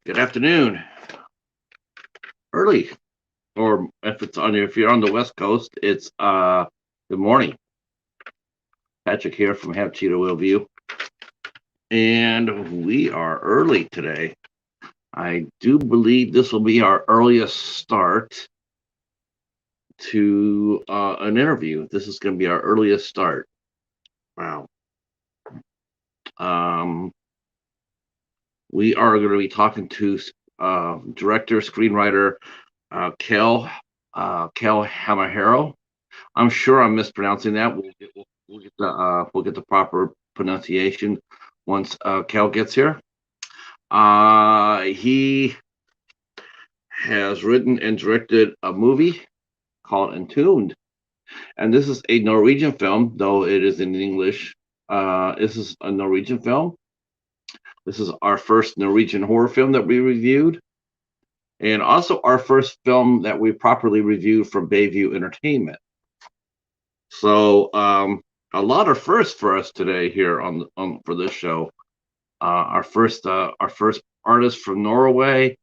Good afternoon. Early, or if you're on the West Coast, it's good morning. Patrick here from Have Cheetah Will View, and we are early today. I do believe this will be our earliest start to an interview. This is going to be our earliest start. Wow. Um, we are going to be talking to director, screenwriter Kjell Hammero. I'm sure I'm mispronouncing that. We'll get the proper pronunciation once Cal gets here. He has written and directed a movie called Entombed, and this is a Norwegian film, though it is in English. This is a Norwegian film. This is our first Norwegian horror film that we reviewed, and also our first film that we properly reviewed from Bayview Entertainment. So a lot of firsts for us today here on for this show. Our first artist from Norway,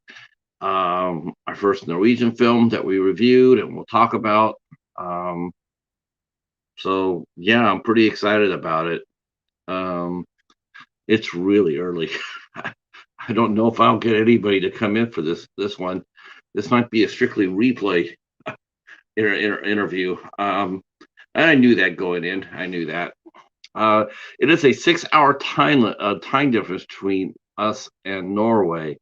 our first Norwegian film that we reviewed and we'll talk about. Um, so yeah, I'm pretty excited about it. Um, it's really early. I don't know if I'll get anybody to come in for this one. This might be a strictly replay interview. I knew that going in. I knew that. It is a 6 hour time difference between us and Norway.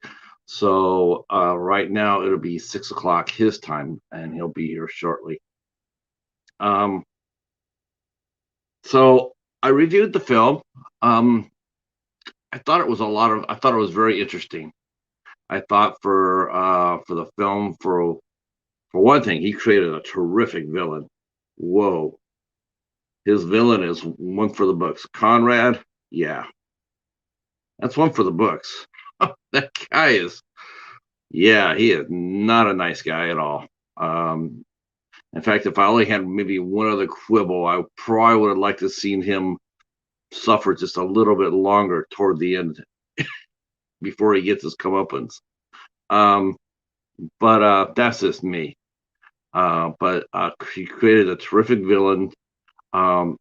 So right now it'll be 6 o'clock his time, and he'll be here shortly. Um, so I reviewed the film. Um, I thought it was a lot of. I thought it was very interesting. I thought for the film, for one thing, he created a terrific villain. Whoa, his villain is one for the books. Conrad, yeah, that's one for the books. That guy is, yeah, he is not a nice guy at all. Um, in fact, if I only had maybe one other quibble, I probably would have liked to have seen him suffer just a little bit longer toward the end before he gets his comeuppance. Um, but that's just me. But he created a terrific villain. Um,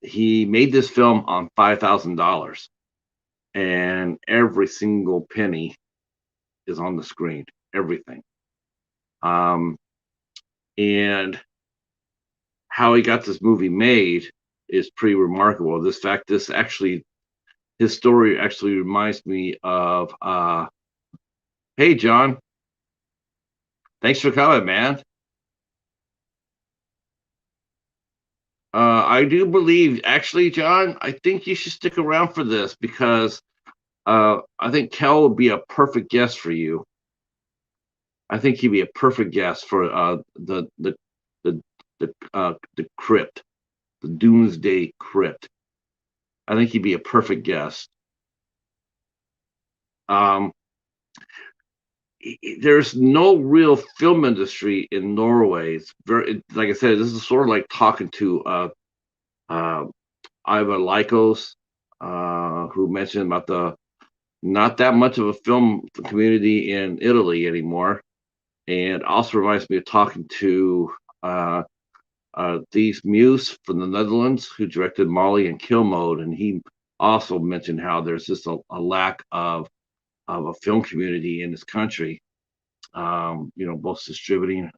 he made this film on $5,000, and every single penny is on the screen. Everything. Um, and how he got this movie made is pretty remarkable. This actually, his story actually reminds me of, hey, John, thanks for coming, man. I do believe, actually, John, I think you should stick around for this because I think Kel would be a perfect guest for you. I think he'd be a perfect guest for the the crypt, the Doomsday Crypt. I think he'd be a perfect guest. Um, there's no real film industry in Norway. It's very, like I said, this is sort of like talking to uh, Iva Lycos, who mentioned about the not that much of a film community in Italy anymore, and also reminds me of talking to these Muse from the Netherlands, who directed Molly and Kill Mode, and he also mentioned how there's just a lack of a film community in this country. Both distributing.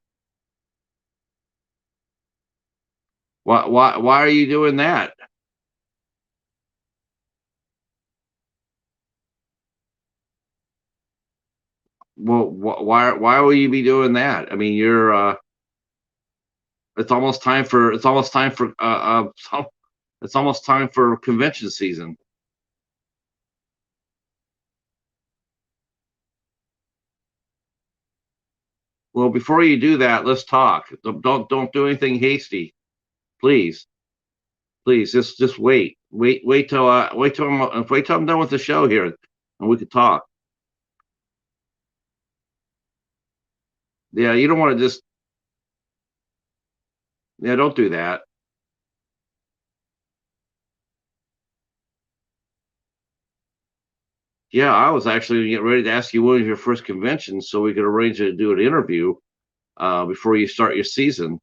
Why are you doing that? Well, why will you be doing that? I mean, you're it's almost time for it's almost time for convention season. Well, before you do that, let's talk. Don't do anything hasty, please. Please just wait till I'm done with the show here, and we could talk. Yeah, you don't want to just, yeah, don't do that. Yeah, I was actually getting ready to ask you when was your first convention so we could arrange to do an interview before you start your season.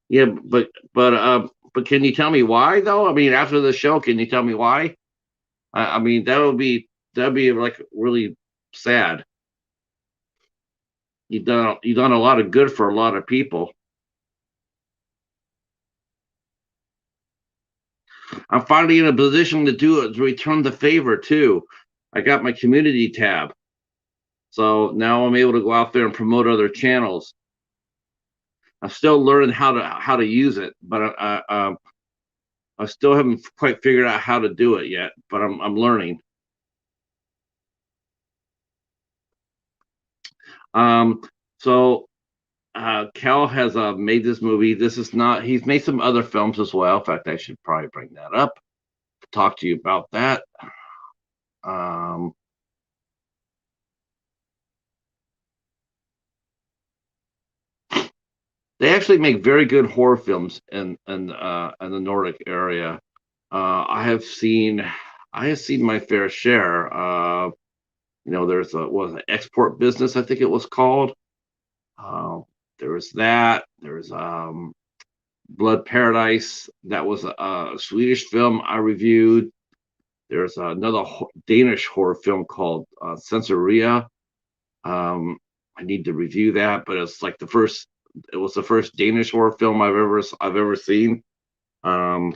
Yeah, but can you tell me why though? I mean, after the show, can you tell me why? I mean, that'd be like really sad. You've done a lot of good for a lot of people. I'm finally in a position to do it to return the favor too. I got my community tab, so now I'm able to go out there and promote other channels. I'm still learning how to use it, but I still haven't quite figured out how to do it yet. But I'm learning. Um, so Cal has made this movie. This is not. He's made some other films as well. In fact, I should probably bring that up. Talk to you about that. Um, they actually make very good horror films in the Nordic area. I have seen my fair share. There's a was an export business, I think it was called. Uh, there was that. There's Blood Paradise. That was a Swedish film I reviewed. There's another Danish horror film called Sensoria. Um, I need to review that, but it's like the first. It was the first Danish horror film I've ever seen. Um,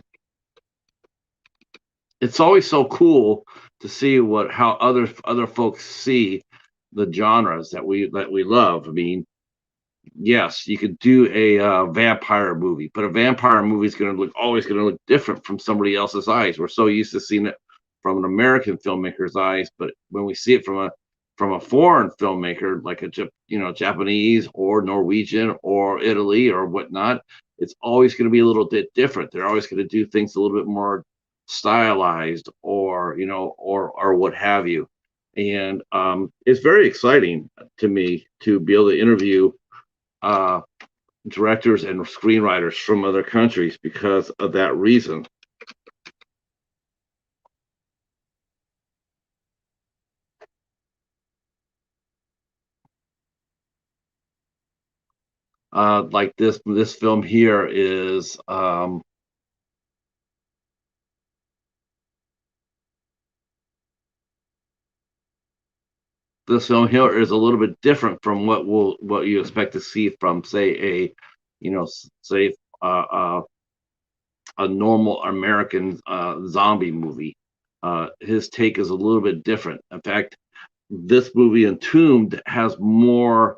it's always so cool to see what how other folks see the genres that we love. I mean, yes, you could do a vampire movie, but a vampire movie is going to look always going to look different from somebody else's eyes. We're so used to seeing it from an American filmmaker's eyes, but when we see it from a foreign filmmaker like Japanese or Norwegian or Italy or whatnot, it's always going to be a little bit different. They're always going to do things a little bit more stylized or or what have you. And it's very exciting to me to be able to interview uh, directors and screenwriters from other countries because of that reason. Like this film here is this film here is a little bit different from what you expect to see from say a say a normal American zombie movie. His take is a little bit different. In fact, this movie Entombed has more.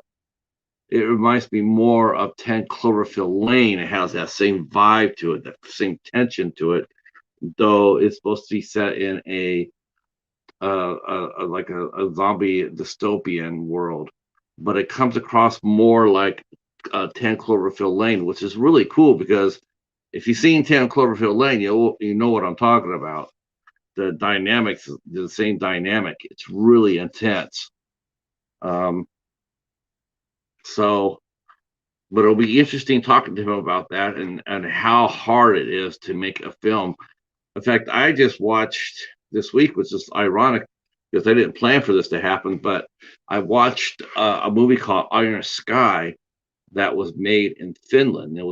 It reminds me more of 10 Cloverfield Lane. It has that same vibe to it, that same tension to it, though it's supposed to be set in a zombie dystopian world. But it comes across more like 10 Cloverfield Lane, which is really cool because if you've seen 10 Cloverfield Lane, you know what I'm talking about. The dynamics, the same dynamic. It's really intense. Um, so but it'll be interesting talking to him about that and how hard it is to make a film. In fact, I just watched this week, which is ironic because I didn't plan for this to happen, but I watched a movie called Iron Sky that was made in Finland. It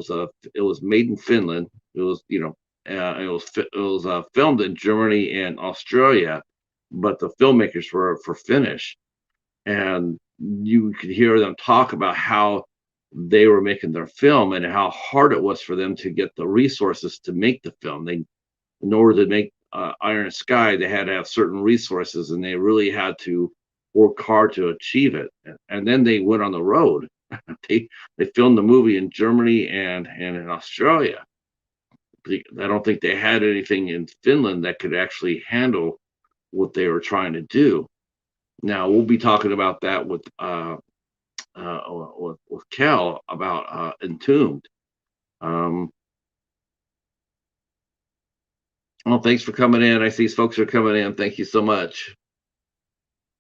was made in Finland. It was it was filmed in Germany and Australia, but the filmmakers were for Finnish, and you could hear them talk about how they were making their film and how hard it was for them to get the resources to make the film. In order to make Iron Sky, they had to have certain resources, and they really had to work hard to achieve it. And then they went on the road. They filmed the movie in Germany and in Australia. I don't think they had anything in Finland that could actually handle what they were trying to do. Now we'll be talking about that with Kel about Entombed. Um, well, thanks for coming in. I see folks are coming in. Thank you so much.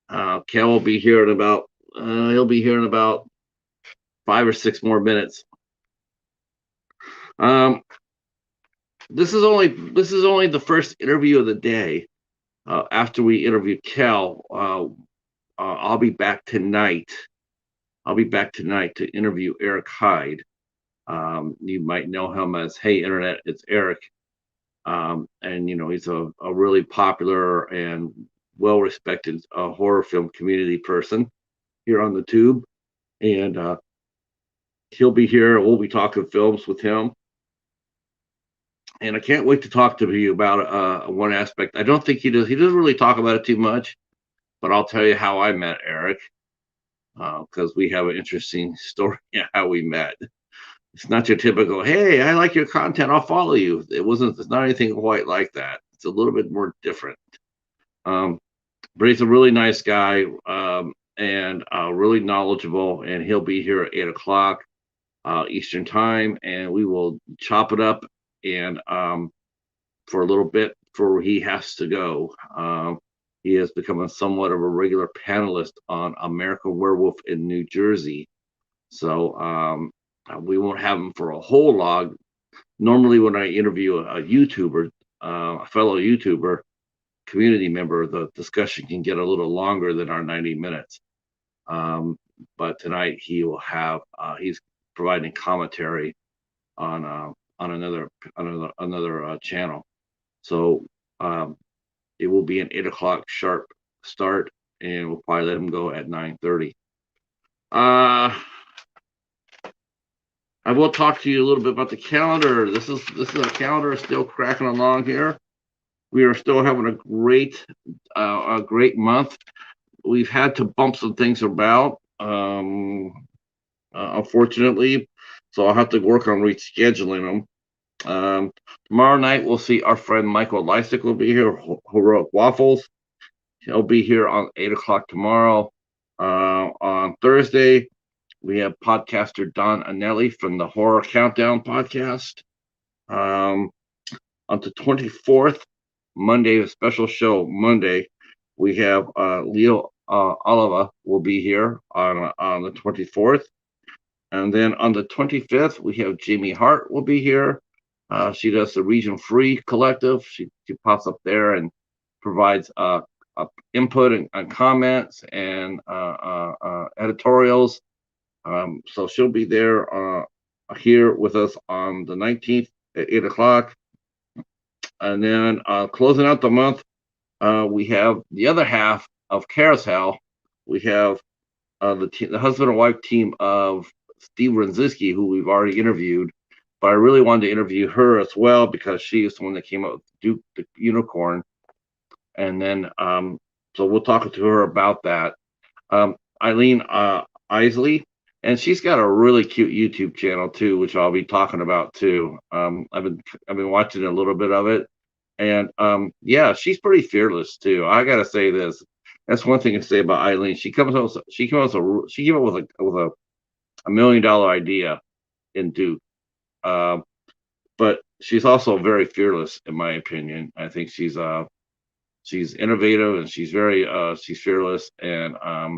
Kel will be here in about. He'll be here in about 5 or 6 more minutes. Um, this is only the first interview of the day. After we interview Kel, I'll be back tonight. I'll be back tonight to interview Eric Hyde. You might know him as Hey Internet, it's Eric. And he's a really popular and well respected horror film community person here on the tube. And he'll be here. We'll be talking films with him. And I can't wait to talk to you about one aspect. I don't think he doesn't really talk about it too much, but I'll tell you how I met Eric, because we have an interesting story of how we met. It's not your typical, hey, I like your content, I'll follow you. It's not anything quite like that. It's a little bit more different. Um, but he's a really nice guy, and really knowledgeable, and he'll be here at 8 o'clock Eastern time, and we will chop it up and for a little bit before he has to go. He has become somewhat of a regular panelist on American Werewolf in New Jersey. So we won't have him for a whole log. Normally, when I interview a YouTuber, a fellow YouTuber, community member, the discussion can get a little longer than our 90 minutes. But tonight he will have, he's providing commentary on another channel. So it will be an 8 o'clock sharp start, and we'll probably let him go at 9:30. I will talk to you a little bit about the calendar. This is a calendar still cracking along here. We are still having a great month. We've had to bump some things about, unfortunately, so I'll have to work on rescheduling them. Tomorrow night we'll see our friend Michael Lysick will be here. Heroic Waffles. He'll be here on 8 o'clock tomorrow. On Thursday, we have podcaster Don Anelli from the Horror Countdown podcast. On the 24th, Monday, a special show Monday, we have Leo Oliva will be here on the 24th. And then on the 25th, we have Jamie Hart will be here. She does the Region Free Collective. She pops up there and provides input and comments and editorials. So she'll be there here with us on the 19th at 8 o'clock. And then closing out the month, we have the other half of Carousel. We have the husband and wife team of Steve Renzinski, who we've already interviewed. But I really wanted to interview her as well because she is the one that came up with Duke the Unicorn. And then, so we'll talk to her about that. Eileen Isley, and she's got a really cute YouTube channel too, which I'll be talking about too. I've been watching a little bit of it, and yeah, she's pretty fearless too. I gotta say this. That's one thing to say about Eileen. She came up with a $1 million idea in Duke, but she's also very fearless, in my opinion. I think she's innovative and she's fearless, and I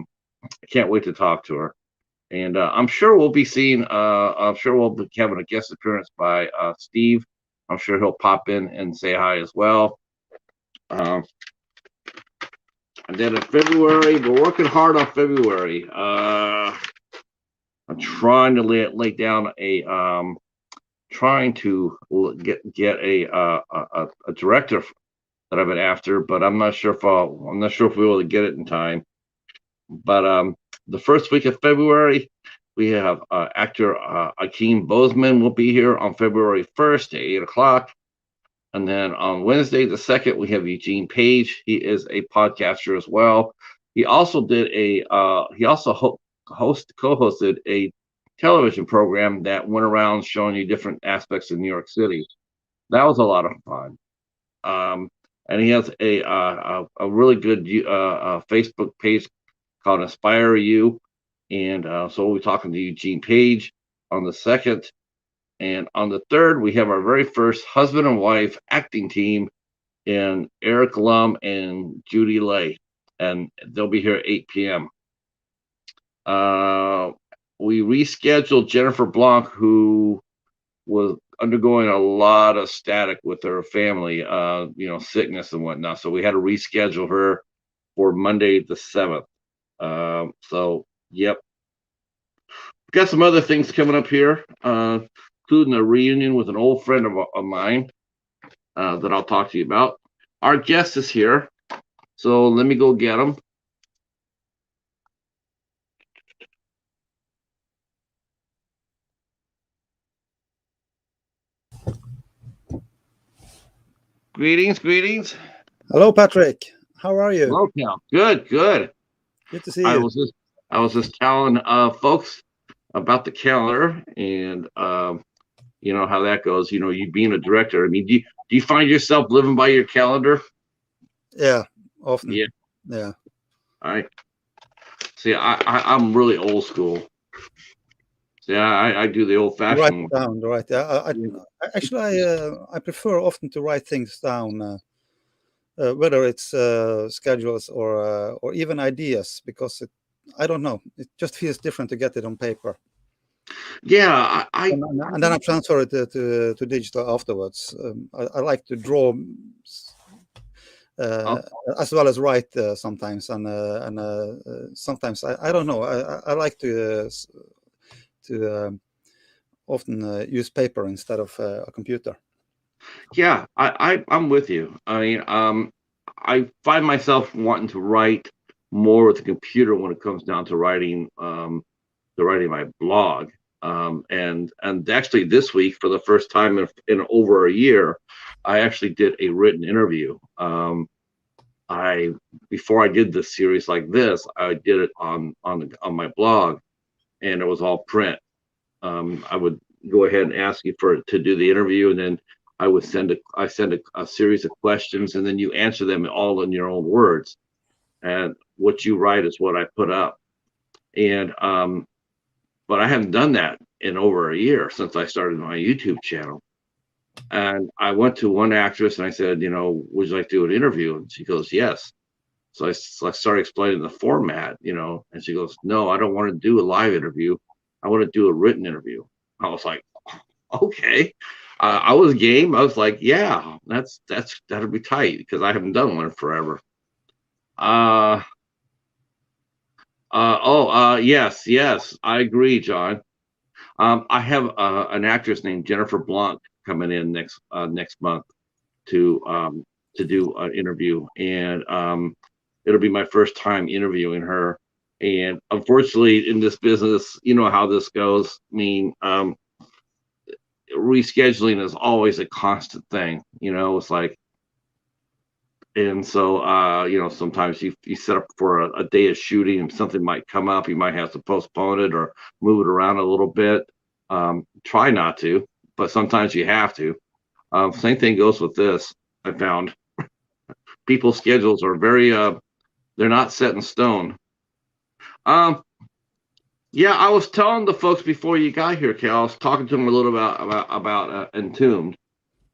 can't wait to talk to her. And I'm sure we'll be having a guest appearance by Steve. I'm sure he'll pop in and say hi as well. And then in February, we're working hard on February. I'm trying to lay down trying to get a director that I've been after, but I'm not sure if we'll be able to get it in time. But the first week of February, we have actor Akeem Bozeman will be here on February 1st at 8 o'clock. And then on Wednesday, the 2nd, we have Eugene Page. He is a podcaster as well. He also did co-hosted a television program that went around showing you different aspects of New York City. That was a lot of fun. And he has a really good Facebook page called Inspire You. And so we'll be talking to Eugene Page on the 2nd. And on the 3rd, we have our very first husband and wife acting team in Eric Lum and Judy Lay. And they'll be here at 8 p.m. we rescheduled Jennifer Blanc, who was undergoing a lot of static with her family, sickness and whatnot. So we had to reschedule her for Monday the 7th. So, yep. Got some other things coming up here, including a reunion with an old friend of mine that I'll talk to you about. Our guest is here, so let me go get him. Greetings, greetings. Hello, Patrick. How are you? Hello, Cal. Good, good. Good to see I you. was just telling folks about the calendar and you know how that goes. You know, you being a director. I mean, do you find yourself living by your calendar? Yeah, often. Yeah. Yeah. All right. See, I'm really old school. See, I do the old Write fashioned it down, right? Actually, I prefer often to write things down, whether it's schedules or even ideas, because I don't know, it just feels different to get it on paper. Yeah, And then I transfer it to digital afterwards. I like to draw oh, as well as write sometimes, and sometimes I don't know. I like to often use paper instead of a computer. yeah, I'm with you. I mean, I find myself wanting to write more with the computer when it comes down to writing my blog. And actually this week, for the first time in over a year, I actually did a written interview. I Before I did this series like this, I did it on my blog, and it was all print. I would go ahead and ask you to do the interview, and then I send a series of questions, and then you answer them all in your own words. And what you write is what I put up. And but I haven't done that in over a year since I started my YouTube channel. And I went to one actress and I said, you know, would you like to do an interview? And she goes, yes. So I started explaining the format, you know, and she goes, no, I don't want to do a live interview. I want to do a written interview. I was like, okay. I was game. I was like, yeah, that'll be tight because I haven't done one forever. Yes, yes, I agree, John. I have an actress named Jennifer Blanc coming in next month to do an interview, and it'll be my first time interviewing her. And unfortunately, in this business, you know how this goes. I mean, rescheduling is always a constant thing. You know, it's like, and so sometimes you set up for a day of shooting and something might come up. You might have to postpone it or move it around a little bit. Try not to, but sometimes you have to. Same thing goes with this. I found people's schedules are very they're not set in stone. Um, yeah, I was telling the folks before you got here, Cal. I was talking to them a little about Entombed,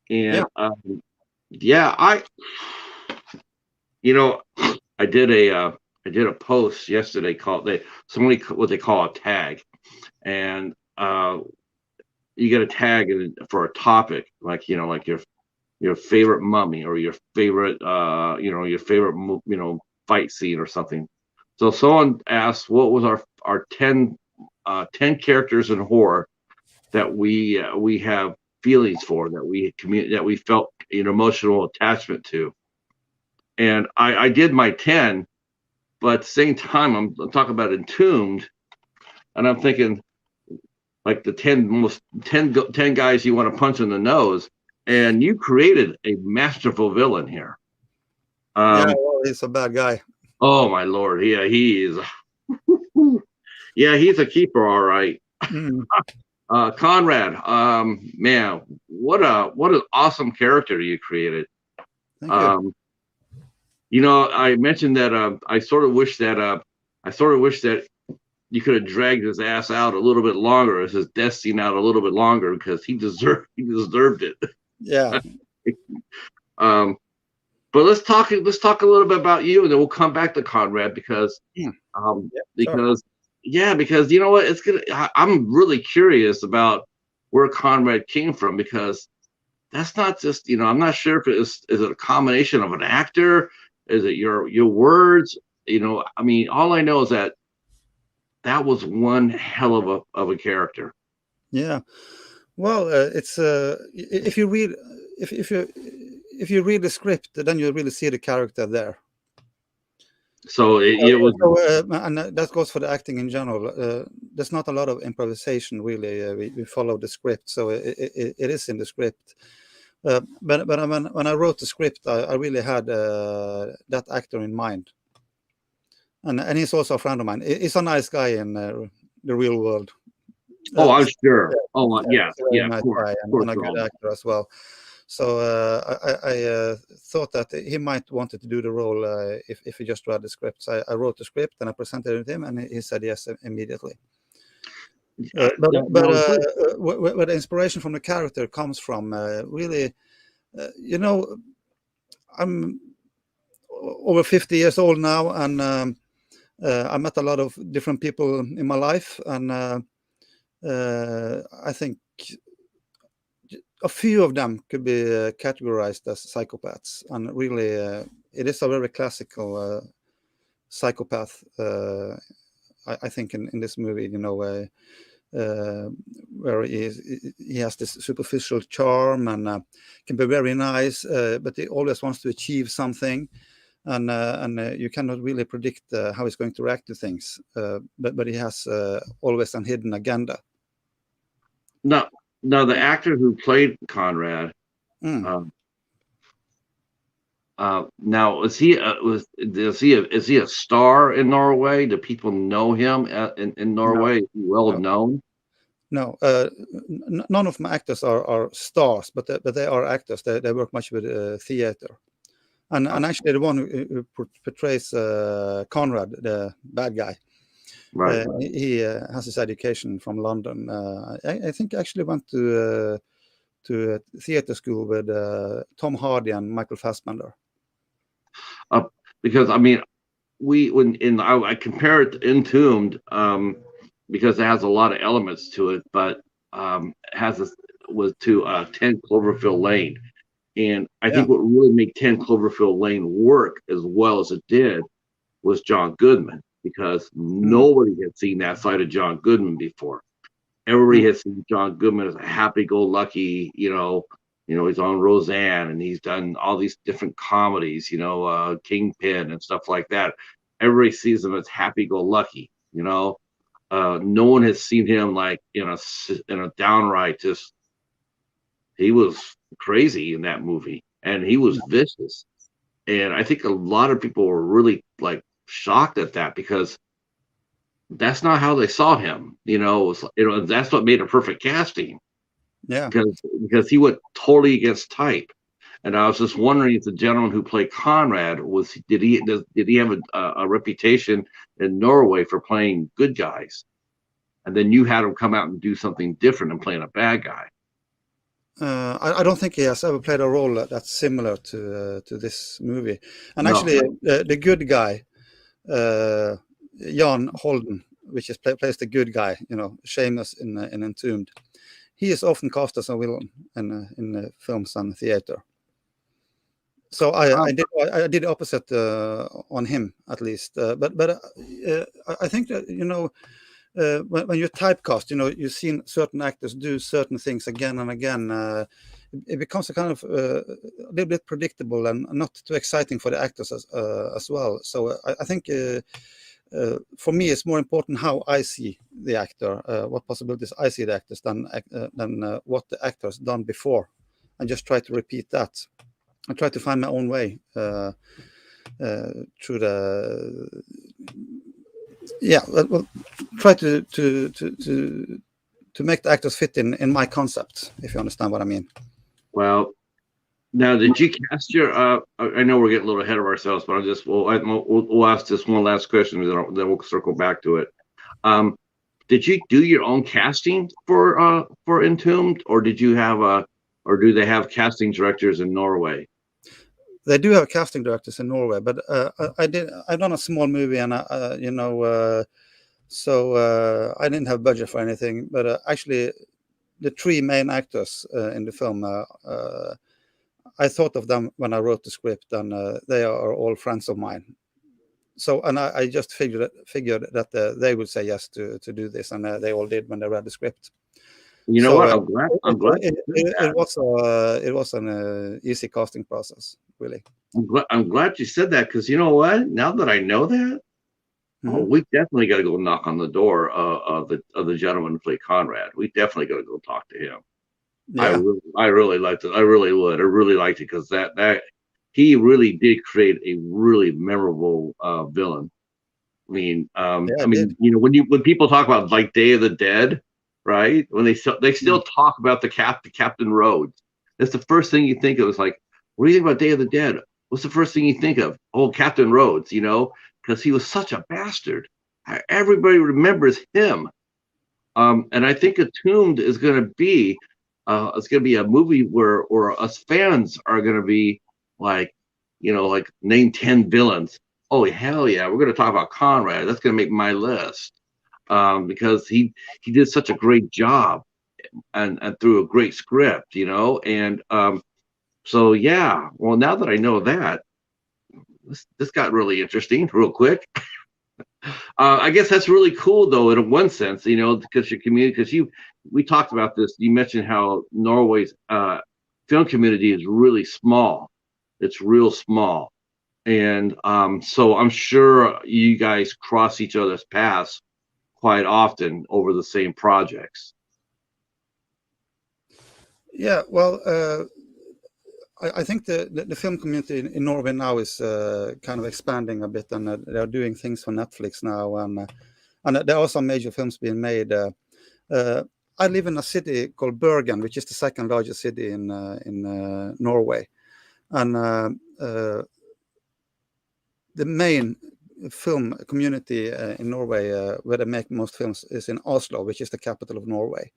Yeah. and yeah, you know, I did a post yesterday called somebody what they call a tag, and you get a tag for a topic like like your favorite mummy or your favorite your favorite fight scene or something. So someone asked what was our 10 characters in horror that we have feelings for, that we felt an emotional attachment to. And I did my 10, but at the same time I'm talking about Entombed, and I'm thinking like the 10 guys you want to punch in the nose, and you created a masterful villain here. Yeah, well, he's a bad guy. Oh my lord, yeah, he is. Yeah, he's a keeper, all right. Mm. Conrad, man, what an awesome character you created. Thank you. I mentioned that I sort of wish that you could have dragged his ass out a little bit longer, his death scene out a little bit longer, because he deserved it. Yeah. um, but let's talk a little bit about you, and then we'll come back to Conrad because Yeah, sure. because Yeah, because you know what, I'm really curious about where Conrad came from, because that's not just, I'm not sure if is it a combination of an actor, is it your words, I mean, all I know is that that was one hell of a character. Yeah. Well, it's if you read if you read the script, then you really see the character there. So it was. And that goes for the acting in general. There's not a lot of improvisation, really. We follow the script, so it is in the script. But when I wrote the script, I really had that actor in mind, and he's also a friend of mine. He's a nice guy in the real world. Oh, I'm Yeah, sure. Oh, yeah, yeah, he's a very yeah, nice guy of course, and a good Ron. actor as well. So I thought that he might wanted to do the role if he just read the script. So I wrote the script and I presented it to him, and he said yes immediately. But where the inspiration from the character comes from, really, I'm over 50 years old now, and I met a lot of different people in my life, and I think a few of them could be categorized as psychopaths, and really, it is a very classical psychopath. I think in this movie, where he has this superficial charm and can be very nice, but he always wants to achieve something, and you cannot really predict how he's going to react to things. But he has always a hidden agenda. No, no, the actor who played Conrad. Mm. Now, is he a star in Norway? Do people know him in No, Norway? Is he well no, known? no. None of my actors are stars, but they are actors. They work much with theater. And actually, the one who portrays Conrad, the bad guy, Right. he has his education from London. I think he actually went to theater school with Tom Hardy and Michael Fassbender. Uh, because I mean, I compare it to Entombed, because it has a lot of elements to it, but has this was to 10 Cloverfield Lane. And I Yeah. think what really made 10 Cloverfield Lane work as well as it did was John Goodman, because Mm, nobody had seen that side of John Goodman before. Everybody mm, has seen John Goodman as a happy-go-lucky, he's on Roseanne and he's done all these different comedies, Kingpin and stuff like that. Everybody sees him as happy-go-lucky. No one has seen him like in a downright just. He was crazy in that movie, and he was vicious. And I think a lot of people were really like shocked at that, because that's not how they saw him. That's what made a perfect casting, yeah. because he went totally against type. And I was just wondering if the gentleman who played Conrad did he have a reputation in Norway for playing good guys, and then you had him come out and do something different and playing a bad guy. I don't think he has ever played a role that's similar to this movie. And No, actually, the good guy, Jan Holden, which plays the good guy, Seamus in Entombed. He is often cast as a villain in films and theater. So I did the opposite on him, at least. But I think that when you're typecast, you've seen certain actors do certain things again and again. It becomes a kind of a little bit predictable and not too exciting for the actors as well. So I think for me, it's more important how I see the actor, what possibilities I see the actors than what the actor's done before, and just try to repeat that. I try to find my own way through the well, try to make the actors fit in my concept, if you understand what I mean. well, now, did you cast your? I know we're getting a little ahead of ourselves, but we'll ask this one last question, and then we'll circle back to it. Did you do your own casting for Entombed, or or do they have casting directors in Norway? They do have casting directors in Norway, but I've done a small movie, and So I didn't have budget for anything, but actually the three main actors in the film, I thought of them when I wrote the script, and they are all friends of mine. So, and I just figured that they would say yes to do this, and they all did when they read the script. You know So what? I'm glad you said that. it was an easy casting process, really. I'm glad you said that, because you know what? Now that I know that, oh, Hmm. we definitely got to go knock on the door of the gentleman who played Conrad. We definitely got to go talk to him. Yeah, I really liked it. I really would. I really liked it because that he really did create a really memorable villain. yeah, I it did. mean, when people talk about like Day of the Dead, right? When they still Mm. talk about the Captain Rhodes. That's the first thing you think of. Is like, what do you think about Day of the Dead? What's the first thing you think of? Oh, Captain Rhodes, because he was such a bastard. Everybody remembers him. And I think Entombed is going to be, it's going to be a movie where us fans are going to be like, like name 10 villains. Oh hell yeah, we're going to talk about Conrad. That's going to make my list, because he did such a great job, and through a great script, and so yeah. Well, now that I know that, this got really interesting real quick. I guess that's really cool, though, in one sense, because your community, we talked about this. You mentioned how Norway's film community is really small. It's real small. And so I'm sure you guys cross each other's paths quite often over the same projects. Yeah, well, I think the film community in Norway now is kind of expanding a bit, and they are doing things for Netflix now, and there are some major films being made. Uh, I live in a city called Bergen, which is the second largest city in Norway, and the main film community in Norway, where they make most films, is in Oslo, which is the capital of Norway.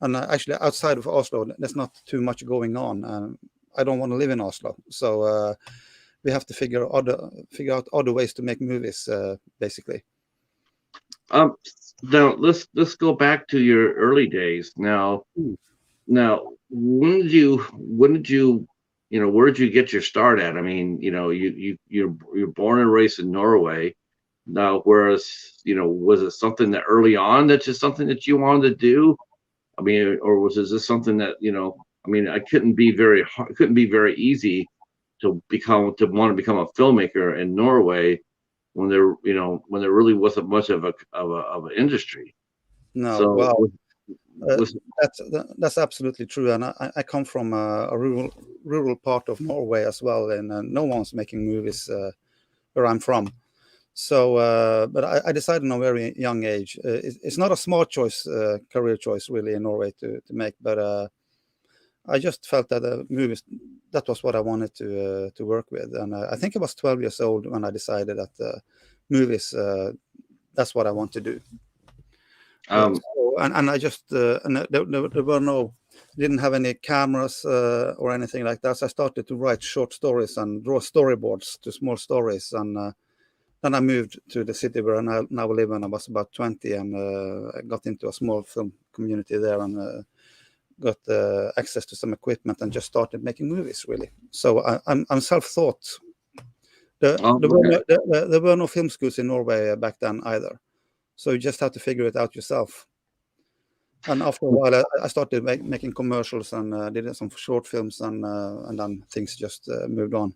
And actually, outside of Oslo, there's not too much going on. I don't want to live in Oslo, so we have to figure out other ways to make movies, basically. Um, Now let's go back to your early days. Now, where did you get your start at? I mean, you're born and raised in Norway. Now, whereas, was it something that early on that's just something that you wanted to do? I mean, or was this something that, I mean, I couldn't be very easy to want to become a filmmaker in Norway when there really wasn't much of an industry. No, So well, uh, was that's absolutely true, and I come from a rural part of Norway as well, and no one's making movies where I'm from. So, but I decided at a very young age. It's not a smart choice, career choice, really, in Norway to make. But I just felt that movies, that was what I wanted to work with. And I think I was 12 years old when I decided that movies, that's what I want to do. And I just, and there were didn't have any cameras or anything like that. So I started to write short stories and draw storyboards to small stories. And then I moved to the city where I now live when I was about 20, and I got into a small film community there, and got access to some equipment and just started making movies, really. So I'm self-taught. okay. There were no film schools in Norway back then either. So you just have to figure it out yourself. And after a while, I started making commercials and did some short films, and then things just moved on.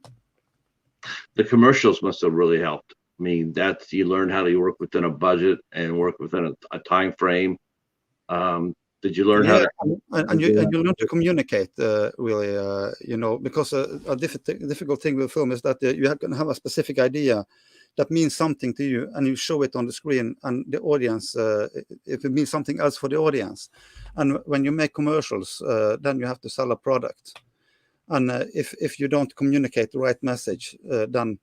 The commercials must have really helped. I mean, that's you learn how to work within a budget and work within a time frame. Did you learn how Yeah, to? and you learn to communicate, really, because a difficult thing with film is that you can have a specific idea that means something to you, and you show it on the screen, and the audience, if it means something else for the audience. And when you make commercials, then you have to sell a product. And if you don't communicate the right message, then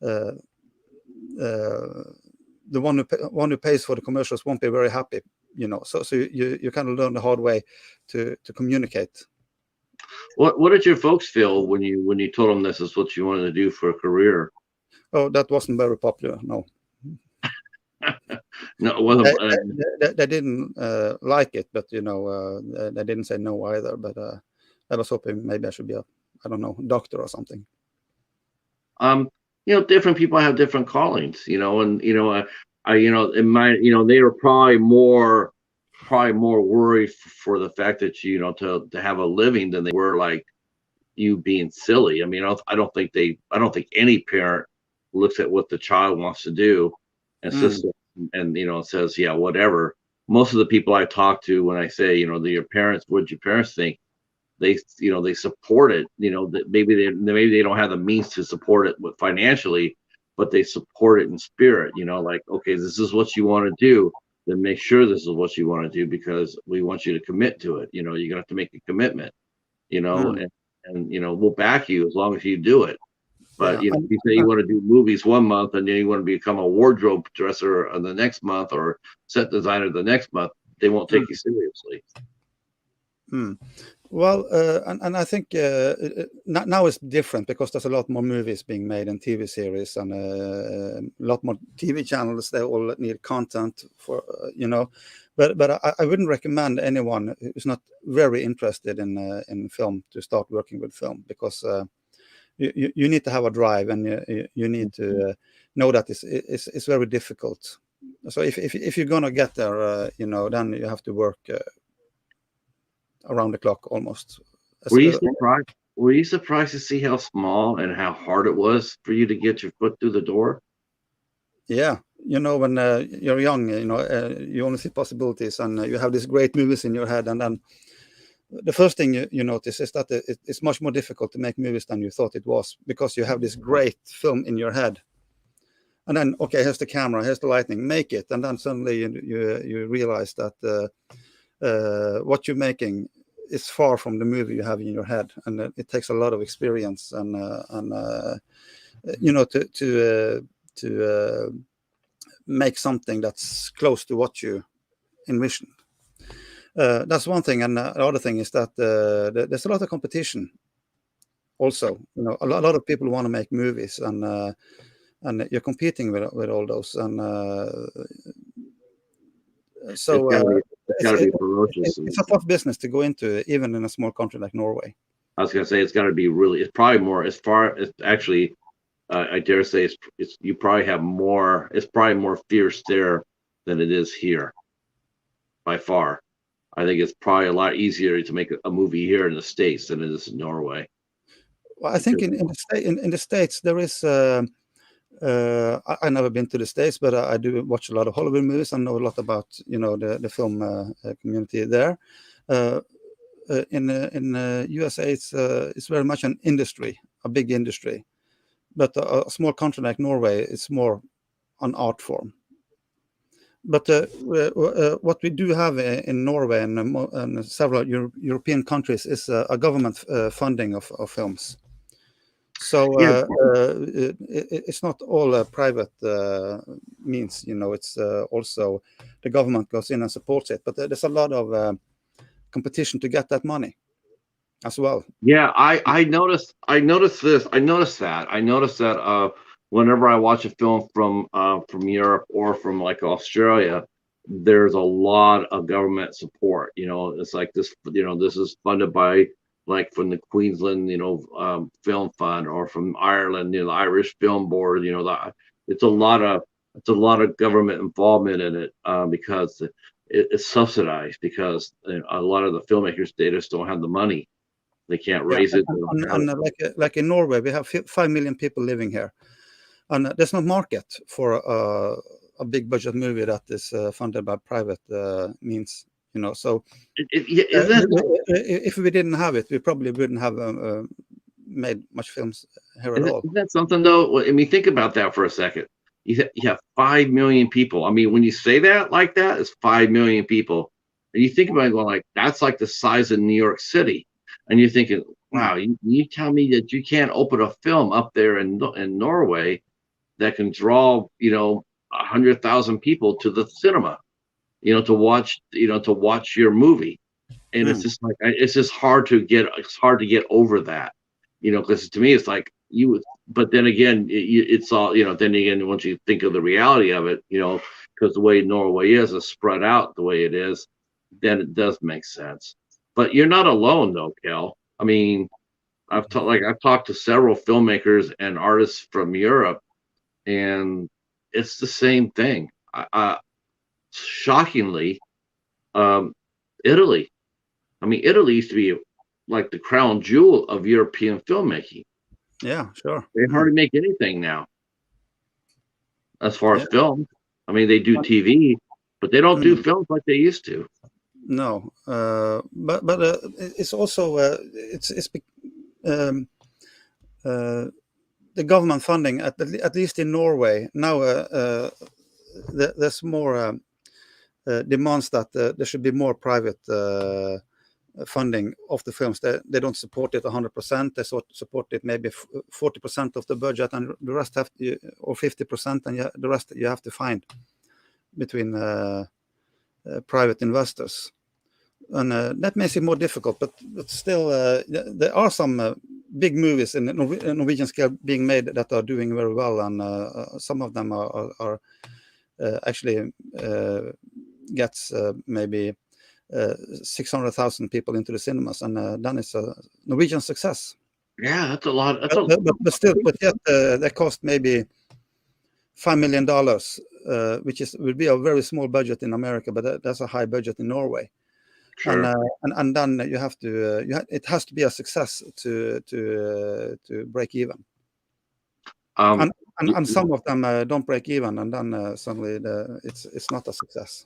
uh, uh, the one who pays for the commercials won't be very happy. So you kind of learn the hard way to communicate. What did your folks feel when you told them this is what you wanted to do for a career? Oh, that wasn't very popular. No. No, it They, wasn't. they didn't like it, but they didn't say no either. But I was hoping maybe I should be a, I don't know, doctor or something. Um, different people have different callings, and in my, they were probably more worried for the fact that to have a living than they were like you being silly. I mean, I don't think any parent looks at what the child wants to do and Mm, says, says, yeah, whatever. Most of the people I talk to when I say, your parents, what your parents think, they support it, that maybe they don't have the means to support it with financially, but they support it in spirit, like, okay, this is what you want to do, then make sure this is what you want to do, because we want you to commit to it. You're gonna have to make a commitment, mm, and we'll back you as long as you do it. But yeah, if you say you want to do movies one month and then you want to become a wardrobe dresser the next month, or set designer the next month, they won't mm, take you seriously. mm. Well, and I think now it's different because there's a lot more movies being made and TV series and a lot more TV channels. They all need content for but I wouldn't recommend anyone who's not very interested in film to start working with film, because you need to have a drive, and you need to know that it's very difficult. So if you're gonna get there, then you have to work around the clock almost. Were you surprised? Were you surprised to see how small and how hard it was for you to get your foot through the door? Yeah, when you're young, you only see possibilities, and you have these great movies in your head, and then the first thing you notice is that it's much more difficult to make movies than you thought it was, because you have this great film in your head, and then, okay, here's the camera, here's the lighting, make it, and then suddenly you realize that what you're making is far from the movie you have in your head, and it takes a lot of experience and to make something that's close to what you envisioned. That's one thing, and the other thing is that there's a lot of competition. Also, a lot of people want to make movies, and you're competing with all those, and It's so gotta be, it's it's gotta it, be ferocious. it's a tough business to go into, even in a small country like Norway. I was gonna say it's gotta be really. It's probably more as far as actually. I dare say it's you probably have more. It's probably more fierce there than it is here by far. I think it's probably a lot easier to make a movie here in the States than it is in Norway. Well, I think Because in the States there is. I never been to the States, but I do watch a lot of Hollywood movies. I know a lot about the film community there. Uh, in USA, it's very much an industry, a big industry. But a small country like Norway, it's more an art form. But what we do have in Norway and several European countries is a government funding of films. So yeah, it's not all private means, it's also the government goes in and supports it. But there's a lot of competition to get that money as well. yeah. I noticed that whenever I watch a film from Europe or from like Australia, there's a lot of government support. It's like this. This is funded by, like, from the Queensland, Film Fund, or from Ireland, the Irish Film Board. It's a lot of it's a lot of government involvement in it, because it's subsidized, because a lot of the filmmakers, they just don't have the money. They can't Yeah, raise it. They don't have it. like in Norway, we have 5 million people living here, and there's no market for a big budget movie that is funded by private means. So Isn't that if we didn't have it, we probably wouldn't have made much films here at all. isn't that something though? Well, I mean, think about that for a second. You have 5 million people. I mean, when you say that like that, it's 5 million people, and you think about it going like that's like the size of New York City, and you're thinking, Mm, wow, you tell me that you can't open a film up there in Norway that can draw 100,000 people to the cinema, to watch your movie. And it's mm, just like, it's just hard to get over that, because to me it's like but then again, it's all, then again, once you think of the reality of it, because the way Norway is spread out the way it is, then it does make sense. But you're not alone though, Kel. I mean, I've talked to several filmmakers and artists from Europe, and it's the same thing. Shockingly, um, Italy. I mean, Italy used to be like the crown jewel of European filmmaking. Yeah, sure. They hardly make anything now, as far as Yeah. film. I mean, they do TV, but they don't do Mm. films like they used to. No, but it's also um, uh, the government funding at least in Norway now. There's more demands that there should be more private funding of the films. They don't support it 100%. They support it maybe 40% of the budget, and the rest or 50%, and the rest you have to find between private investors. And that makes it more difficult, but still, there are some big movies in Norwegian scale being made that are doing very well, and some of them are actually gets maybe 600,000 people into the cinemas, and then it's a Norwegian success. Yeah, that's a lot. But still, but yet they cost maybe $5 million, which would be a very small budget in America, but that's a high budget in Norway. Sure. And then you have to it has to be a success to break even. And some of them don't break even, and then suddenly it's not a success.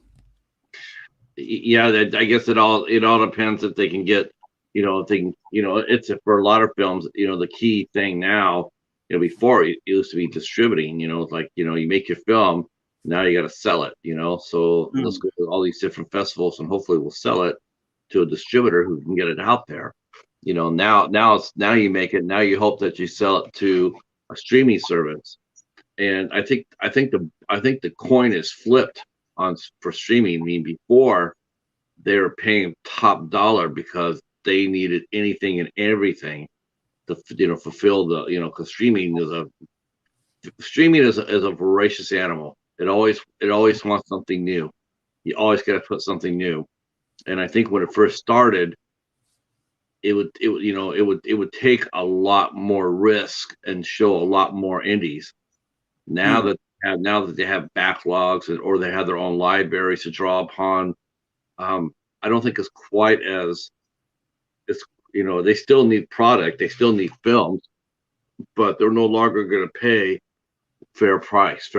Yeah, I guess it all depends if they can get, if they can, it's for a lot of films, the key thing now, before it used to be distributing, it's like, you make your film, now you got to sell it, so let's go to all these different festivals and hopefully we'll sell it to a distributor who can get it out there. Now you make it, now you hope that you sell it to a streaming service. And I think the coin is flipped for streaming. I mean, before they were paying top dollar because they needed anything and everything to fulfill the because streaming is a voracious animal. It always wants something new. You always got to put something new. And I think when it first started, it would take a lot more risk and show a lot more indies. Now that they have backlogs or they have their own libraries to draw upon, I don't think it's quite as they still need product, they still need films, but they're no longer going to pay fair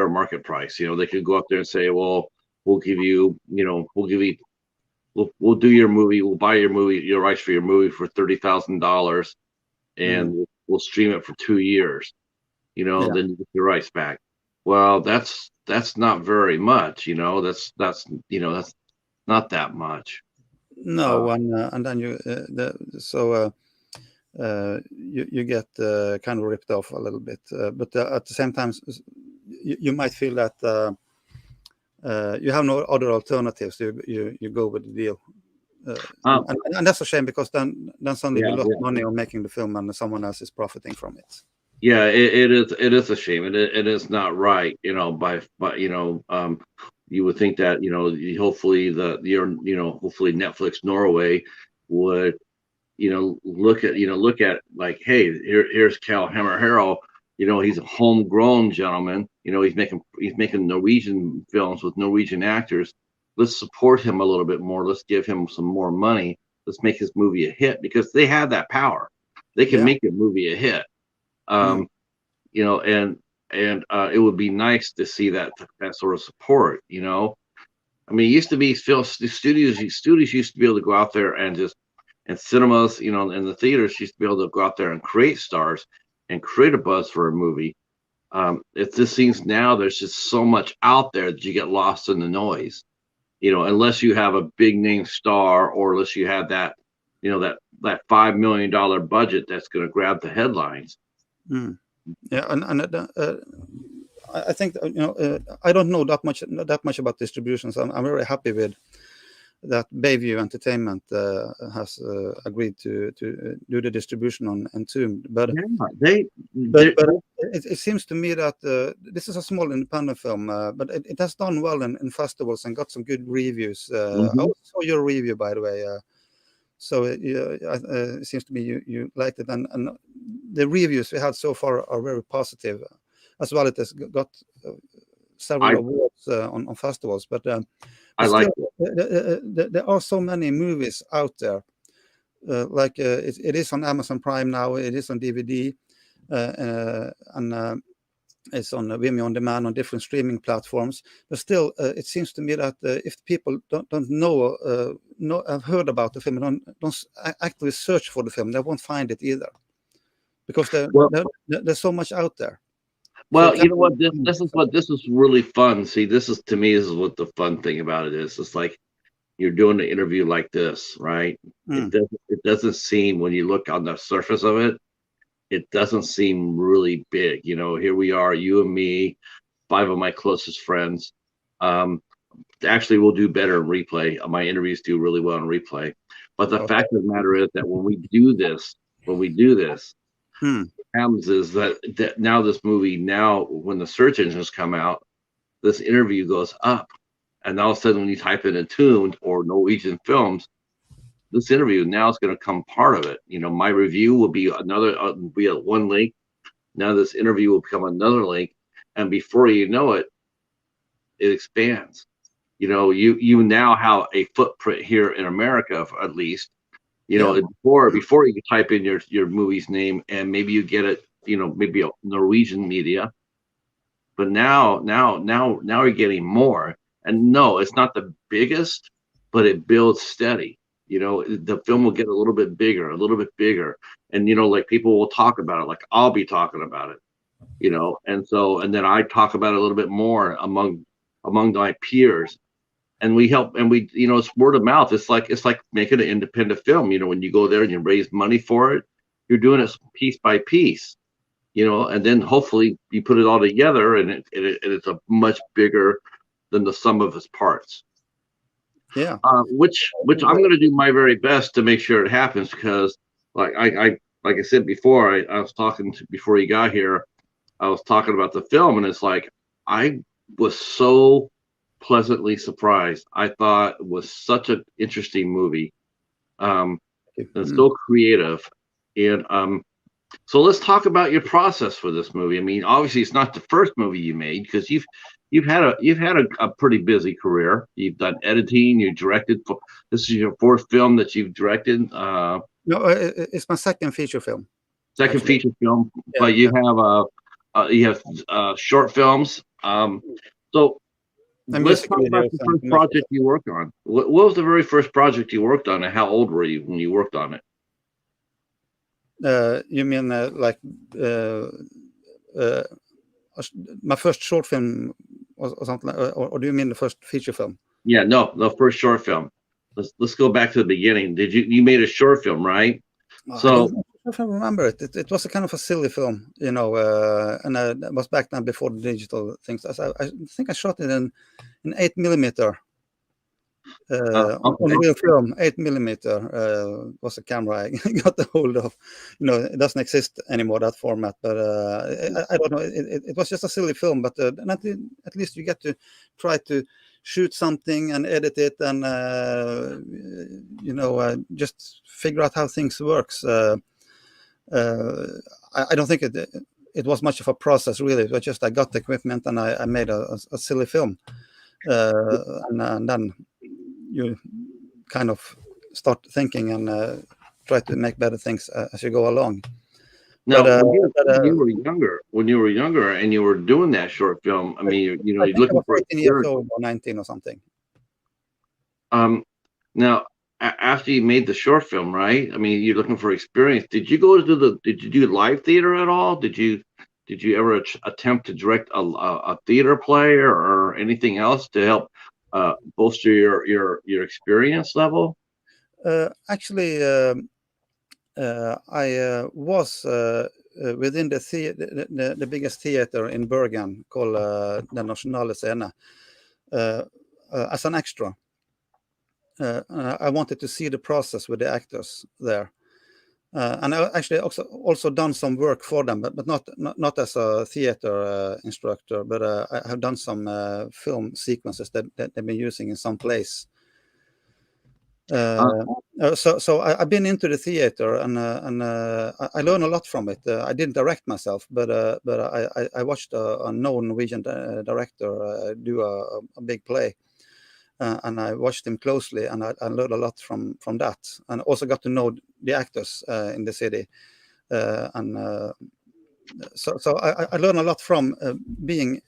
market price. They could go up there and say, well, we'll do your movie, we'll buy your rights for your movie for $30,000, and we'll stream it for 2 years. Then you get your rights back. Well, that's not very much. That's not that much. No, and then you you get kind of ripped off a little bit, but at the same time, you might feel that you have no other alternatives. You go with the deal, and that's a shame, because then suddenly you lost money on making the film, and someone else is profiting from it. Yeah, it is a shame. It is not right. You would think that hopefully hopefully Netflix Norway would look at like, hey, here's Kjell Hammero. He's a homegrown gentleman. He's making Norwegian films with Norwegian actors. Let's support him a little bit more. Let's give him some more money. Let's make his movie a hit, because they have that power. They can make a movie a hit. And it would be nice to see that sort of support. I mean, it used to be studios used to be able to go out there and cinemas, and the theaters used to be able to go out there and create stars and create a buzz for a movie. It just seems now there's just so much out there that you get lost in the noise, unless you have a big name star, or unless you have that $5 million budget that's going to grab the headlines. Yeah, and I think I don't know that much about distributions. I'm very happy with that Bayview Entertainment has agreed to do the distribution on Entombed. But it seems to me that this is a small independent film, but it has done well in festivals and got some good reviews. I also saw your review, by the way. So it seems to me you liked it, and the reviews we had so far are very positive. As well, it has got several awards on festivals. But I like there are so many movies out there. Like it is on Amazon Prime now. It is on DVD, and it's on Vimeo on demand on different streaming platforms. But still, it seems to me that if people don't know, have heard about the film, don't actually search for the film, they won't find it either, because there's so much out there. Well, you know what? This is really fun. See, this is what the fun thing about it is. It's like you're doing an interview like this, right? It doesn't seem, when you look on the surface of it, it doesn't seem really big. You know, here we are, you and me, 5 of my closest friends. Actually, we'll do better in replay. My interviews do really well in replay. But the fact of the matter is that when we do this, what happens is that now this movie, when the search engines come out, this interview goes up. And all of a sudden, when you type in Entombed or Norwegian films, this interview now is going to come part of it. You know, my review will be be at one link. Now this interview will become another link, and before you know it, it expands. You know, you now have a footprint here in America, at least. You know, before you could type in your movie's name, and maybe you get it. You know, maybe a Norwegian media, but now you're getting more. And no, it's not the biggest, but it builds steady. You know, the film will get a little bit bigger. And, you know, like people will talk about it, like I'll be talking about it, you know, and then I talk about it a little bit more among my peers. And we help, and you know, it's word of mouth. It's like making an independent film. You know, when you go there and you raise money for it, you're doing it piece by piece, you know, and then hopefully you put it all together, and it's a much bigger than the sum of its parts. Yeah. Which I'm going to do my very best to make sure it happens, because like I said before, I was talking before you got here, I was talking about the film, and it's like I was so pleasantly surprised. I thought it was such an interesting movie, and so creative. And so let's talk about your process for this movie. I mean, obviously it's not the first movie you made, because you've had a pretty busy career. You've done editing, you directed. This is your 4th film that you've directed. No, it's my second feature film. Feature film, yeah, but you have short films. So let's talk about the first project you worked on. What was the very first project you worked on, and how old were you when you worked on it? You mean like my first short film or something, or do you mean the first feature film? Yeah, no, the first short film. Let's go back to the beginning. You made a short film, right? So I don't know if I remember it. It was a kind of a silly film, you know, and it was back then before the digital things. I think I shot it in 8mm. On real film, 8mm was a camera I got a hold of. You know, it doesn't exist anymore, that format. But I don't know. It was just a silly film, but at least you get to try to shoot something and edit it, and you know, just figure out how things works. I don't think it was much of a process, really. It was just I got the equipment and I made a silly film, and then you kind of start thinking and try to make better things as you go along. Now, when you were younger and you were doing that short film, I mean, you know, you're looking for 18 years old or 19 or something. Now, after you made the short film, right? I mean, you're looking for experience. Did you go to did you do live theater at all? Did you ever attempt to direct a theater play or anything else to help bolster your experience level? Actually, I was within the biggest theater in Bergen called the Nationale Scene as an extra. I wanted to see the process with the actors there. And I actually also done some work for them, but not as a theater instructor, but I have done some film sequences that they've been using in some place. So I've been into the theater, and I learned a lot from it. I didn't direct myself, but I watched a known Norwegian director do a big play. And I watched him closely, and I learned a lot from that, and also got to know the actors in the city. So I learned a lot from being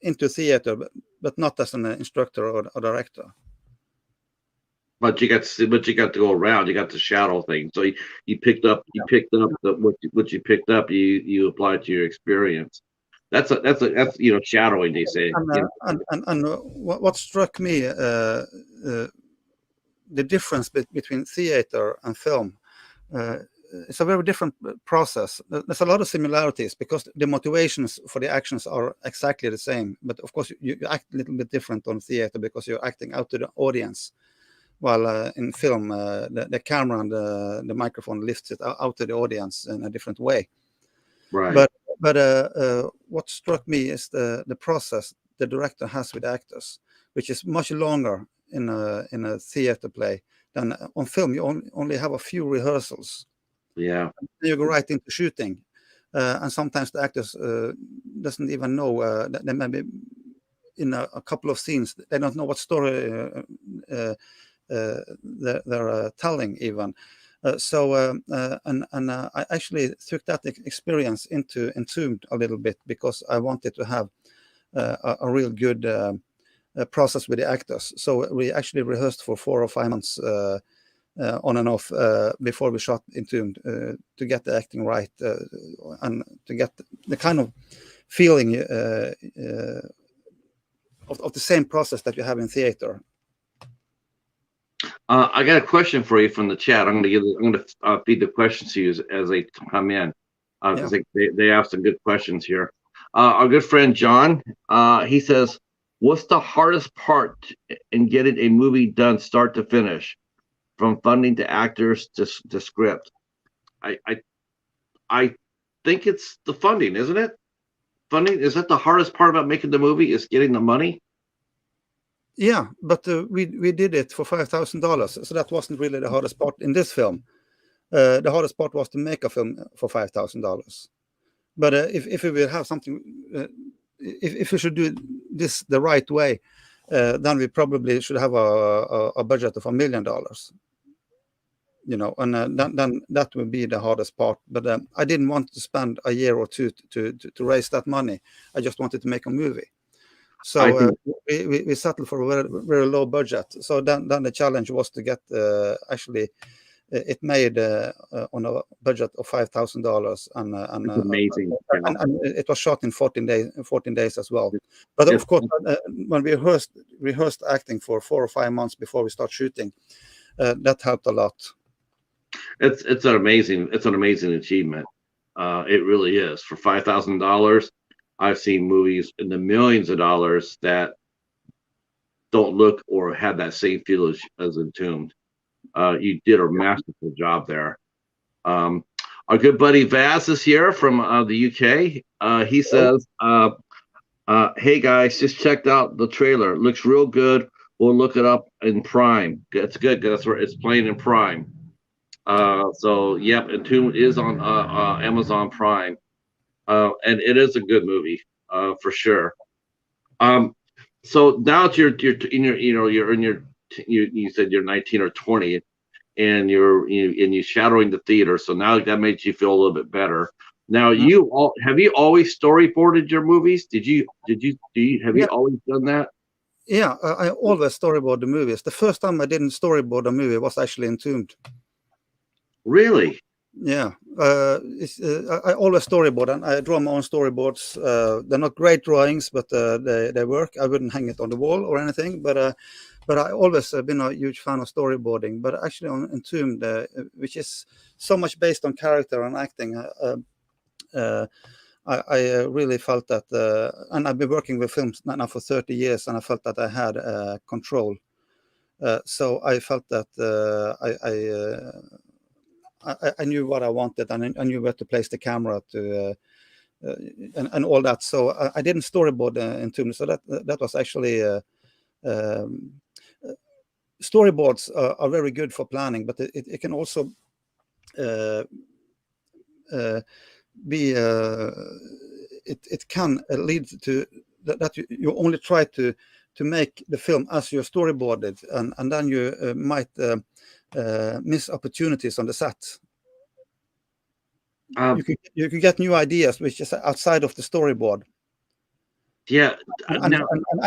into theater, but not as an instructor or director. But you got to go around. You got to shadow things. So you picked up what you picked up. You applied to your experience. That's shadowing. They say. And what struck me, the difference between theater and film, it's a very different process. There's a lot of similarities because the motivations for the actions are exactly the same. But of course, you act a little bit different on theater because you're acting out to the audience. While in film, the camera and the microphone lifts it out to the audience in a different way. Right. But what struck me is the process the director has with actors, which is much longer in a theater play than on film. You only have a few rehearsals. Yeah. You go right into shooting, and sometimes the actors doesn't even know that they may be in a couple of scenes. They don't know what story they're telling even. I actually took that experience into Entombed a little bit because I wanted to have a real good process with the actors. So we actually rehearsed for 4 or 5 months on and off before we shot Entombed to get the acting right and to get the kind of feeling of the same process that you have in theater. I got a question for you from the chat. I'm going to feed the questions to you as they come in. Because they asked some good questions here. Our good friend John, he says, "What's the hardest part in getting a movie done, start to finish, from funding to actors to script?" I think it's the funding, isn't it? Funding, is that the hardest part about making the movie? Is getting the money? Yeah, but we did it for $5,000, so that wasn't really the hardest part in this film. The hardest part was to make a film for $5,000. But if we will have something, if we should do this the right way, then we probably should have a budget of $1 million. And then that would be the hardest part. But I didn't want to spend a year or two to raise that money. I just wanted to make a movie. So we settled for a very, very low budget. So then the challenge was to get actually it made on a budget of $5,000, and amazing. And it was shot in 14 days as well. But of course, when we rehearsed acting for 4 or 5 months before we start shooting, that helped a lot. It's an amazing achievement. It really is. For $5,000. I've seen movies in the millions of dollars that don't look or have that same feel as Entombed. You did a masterful job there. Our good buddy Vaz is here from the UK. He says, "Hey guys, just checked out the trailer. Looks real good. We'll look it up in Prime. It's good. That's where it's playing in Prime. So yep, Entombed is on Amazon Prime." And it is a good movie, for sure. So now that you're you said you're 19 or 20, and you're shadowing the theater. So now that makes you feel a little bit better. Now have you always storyboarded your movies? Have you always done that? Yeah, I always storyboard the movies. The first time I didn't storyboard a movie was actually Entombed. Really? Yeah, I always storyboard, and I draw my own storyboards. They're not great drawings, but they work. I wouldn't hang it on the wall or anything, but I always been a huge fan of storyboarding. But actually on Entombed, which is so much based on character and acting, I really felt that, and I've been working with films now for 30 years, and I felt that I had control So I felt that I knew what I wanted, and I knew where to place the camera to. And all that, so I didn't storyboard Entombed. So that was actually um, storyboards are very good for planning, but it can also be it can lead to that you only try to make the film as you storyboarded, and then you might miss opportunities on the set. You could get new ideas which is outside of the storyboard. Yeah. And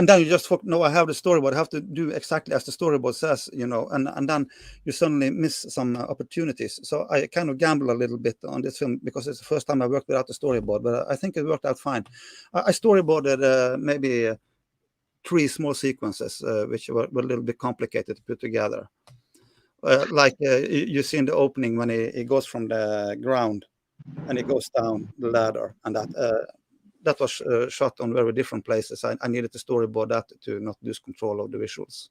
then you just no, I have the storyboard. I have to do exactly as the storyboard says, and then you suddenly miss some opportunities. So I kind of gamble a little bit on this film because it's the first time I worked without the storyboard, but I think it worked out fine. I storyboarded maybe 3 small sequences, which were a little bit complicated to put together. You see in the opening when he goes from the ground and he goes down the ladder, and that was shot on very different places. I needed to storyboard that to not lose control of the visuals.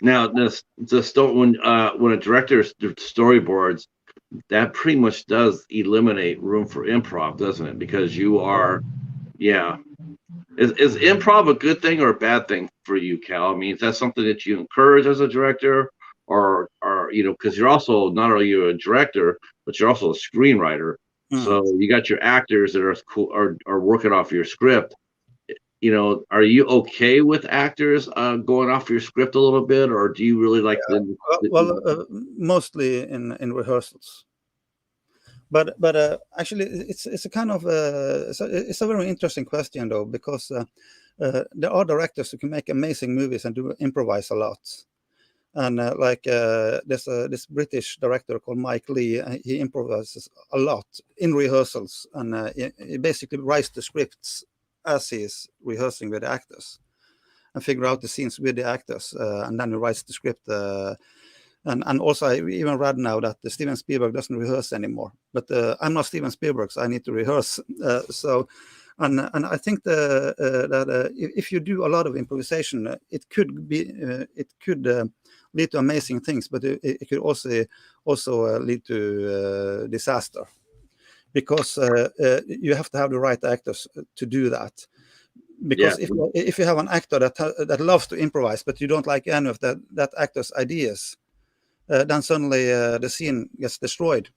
Now, when a director storyboards, that pretty much does eliminate room for improv, doesn't it? Because you are, yeah. Is improv a good thing or a bad thing for you, Cal? I mean, is that something that you encourage as a director, or because you're also not only a director, but you're also a screenwriter. So you got your actors that are working off your script. Are you okay with actors going off your script a little bit, or do you really like mostly in rehearsals? But actually, it's a kind of it's a very interesting question though, because there are directors who can make amazing movies and do improvise a lot. And there's this British director called Mike Lee. He improvises a lot in rehearsals, and he basically writes the scripts as he's rehearsing with the actors, and figure out the scenes with the actors, and then he writes the script. And also, I even read now that Steven Spielberg doesn't rehearse anymore. But I'm not Steven Spielberg, so I need to rehearse. And I think that if you do a lot of improvisation, it could lead to amazing things, but it could also lead to disaster, because you have to have the right actors to do that. Because if you have an actor that loves to improvise, but you don't like any of that actor's ideas, then suddenly the scene gets destroyed.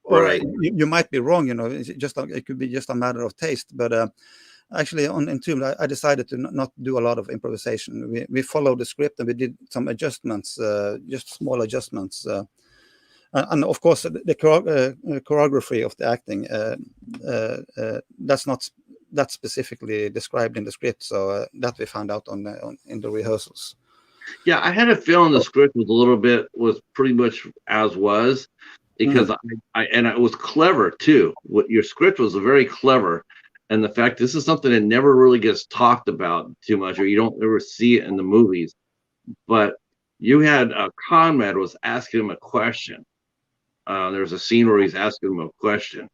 Right. Or you might be wrong, it could be just a matter of taste. But actually, on Entombed, I decided to not do a lot of improvisation. We followed the script, and we did some adjustments, just small adjustments. And of course, the choreography of the acting, that's not that specifically described in the script. So that we found out in the rehearsals. Yeah, I had a feeling the script was pretty much as was, because it was clever too. Your script was very clever, and the fact this is something that never really gets talked about too much, or you don't ever see it in the movies. But you had Conrad was asking him a question. There's a scene where he's asking him a question,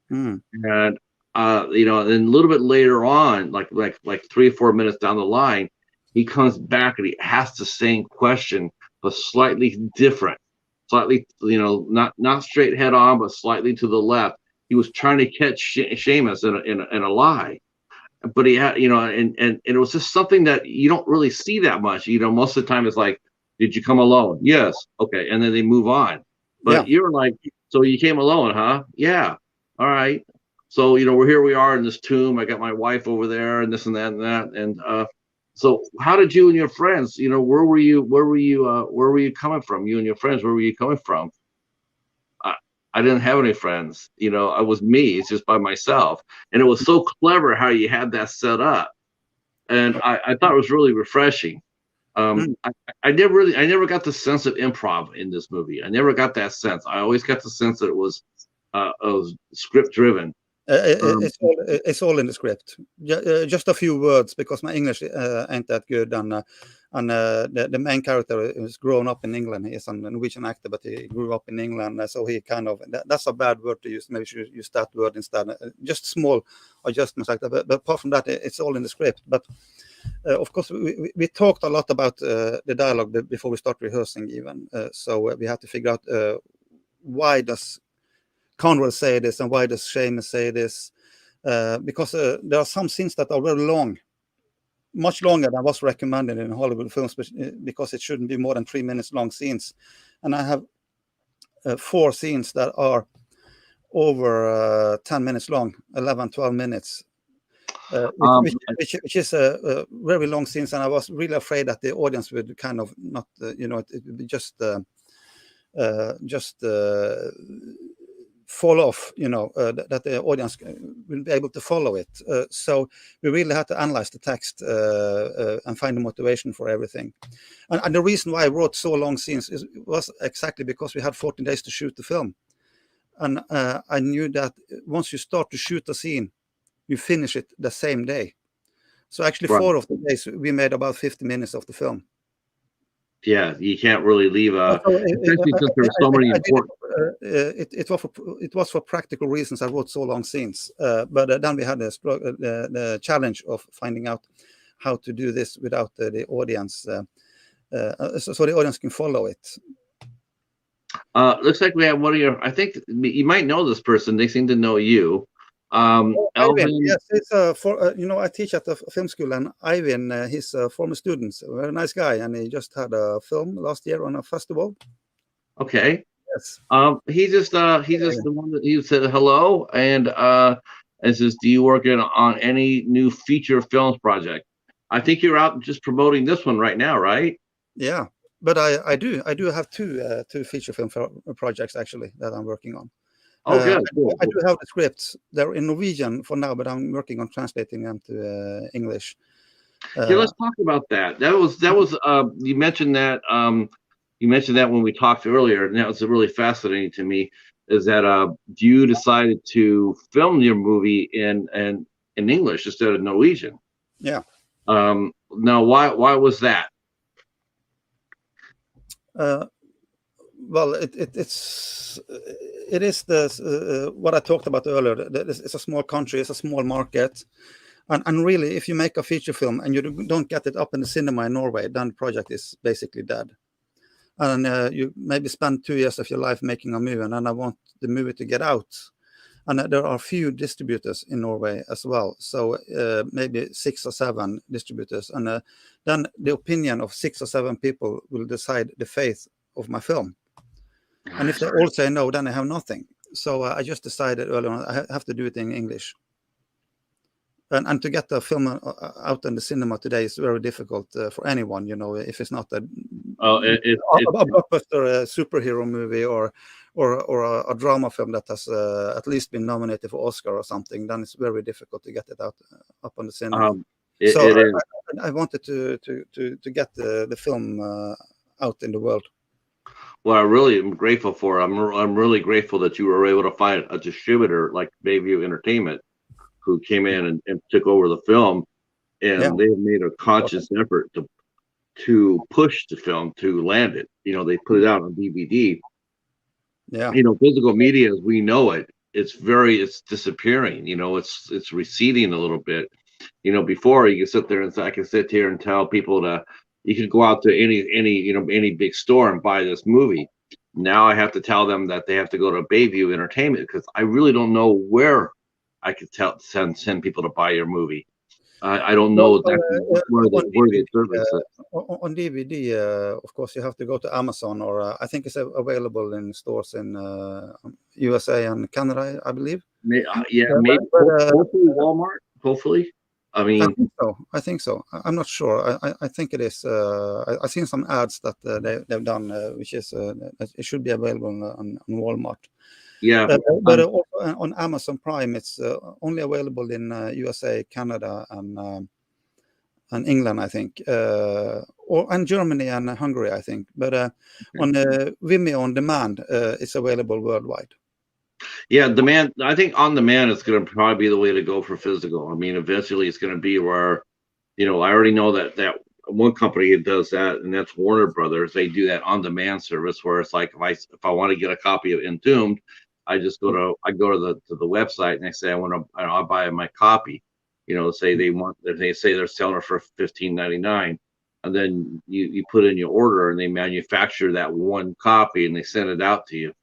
and then a little bit later on, like 3 or 4 minutes down the line, he comes back and he asks the same question, but slightly different, slightly, not straight head on, but slightly to the left. He was trying to catch Seamus in a lie, but he had, and it was just something that you don't really see that much. Most of the time it's like, did you come alone? Yes. Okay. And then they move on. But you're like, so you came alone, huh? Yeah. All right. So, here we are in this tomb. I got my wife over there and this and that and that. And, so how did you and your friends, where were you coming from? You and your friends, where were you coming from? I didn't have any friends, I was me. It's just by myself. And it was so clever how you had that set up. And I thought it was really refreshing. I never got the sense of improv in this movie. I never got that sense. I always got the sense that it was script driven. It's all in the script. Just a few words, because my English ain't that good, and the main character is grown up in England. He's a Norwegian actor, but he grew up in England, so he kind of that's a bad word to use. Maybe you should use that word instead. Just small adjustments like that. But apart from that, it's all in the script. But Of course, we talked a lot about the dialogue before we start rehearsing, even. So we had to figure out why does Conrad say this and why does Seamus say this, because there are some scenes that are very long, much longer than was recommended in Hollywood films, because it shouldn't be more than 3 minutes long scenes. And I have 4 scenes that are over 10 minutes long, 11, 12 minutes, which is a very long scenes. And I was really afraid that the audience would kind of not, it would be just fall off, that the audience will be able to follow it. So we really had to analyze the text and find the motivation for everything. And the reason why I wrote so long scenes was exactly because we had 14 days to shoot the film. And I knew that once you start to shoot a scene, you finish it the same day. So actually, Right. 4 of the days we made about 50 minutes of the film. Yeah, you can't really leave especially since there's so many important. It was for practical reasons I wrote so long scenes, but then we had the challenge of finding out how to do this without the audience, so the audience can follow it. Looks like we have one of your. I think you might know this person. They seem to know you. Elvin. Yes, it's I teach at the film school, and Ivan, he's a former student, a very nice guy, and he just had a film last year on a festival. Okay. Yes. He's just the one that you said hello and says, "Do you work on any new feature films project?" I think you're out just promoting this one right now, right? Yeah, but I do have two feature film projects actually that I'm working on. Oh, good. I do have the scripts. They're in Norwegian for now, but I'm working on translating them to English. Yeah, let's talk about that. That was you mentioned that when we talked earlier, and that was really fascinating to me. Is that you decided to film your movie in English instead of Norwegian? Yeah. Now, why was that? Well, it is the what I talked about earlier. It's a small country, it's a small market, and really, if you make a feature film and you don't get it up in the cinema in Norway, then the project is basically dead. And you maybe spend 2 years of your life making a movie, and then I want the movie to get out. And there are few distributors in Norway as well, so maybe 6 or 7 distributors, and then the opinion of 6 or 7 people will decide the fate of my film. And if they all say no, then I have nothing. So I just decided early on I have to do it in English. And to get the film out in the cinema today is very difficult for anyone, if it's not a blockbuster superhero movie or a drama film that has at least been nominated for Oscar or something, then it's very difficult to get it out up on the cinema. I wanted to get the film out in the world. What I really am grateful for, I'm really grateful that you were able to find a distributor like Bayview Entertainment, who came in and took over the film, and they made a conscious effort to push the film to land it. They put it out on DVD. Yeah. Physical media as we know it, it's disappearing. It's receding a little bit. Before you could sit there and I can sit here and tell people you could go out to any big store and buy this movie. Now I have to tell them that they have to go to Bayview Entertainment, because I really don't know where I could send people to buy your movie. I don't know exactly where the service is. On DVD, of course, you have to go to Amazon, or I think it's available in stores in USA and Canada, I believe. Maybe hopefully Walmart. Hopefully. I think so. I'm not sure. I think it is. I've seen some ads that they've done, which is it should be available on Walmart. Yeah, but also on Amazon Prime, it's only available in USA, Canada, and England, I think, and Germany and Hungary, I think. But on Vimeo on demand, it's available worldwide. Yeah, demand. I think on demand is going to probably be the way to go for physical. Eventually it's going to be where, I already know that one company that does that, and that's Warner Brothers. They do that on demand service where it's like if I want to get a copy of Entombed, I just go to the website and I say I'll buy my copy, Say they say they're selling it for $15.99, and then you put in your order and they manufacture that one copy and they send it out to you.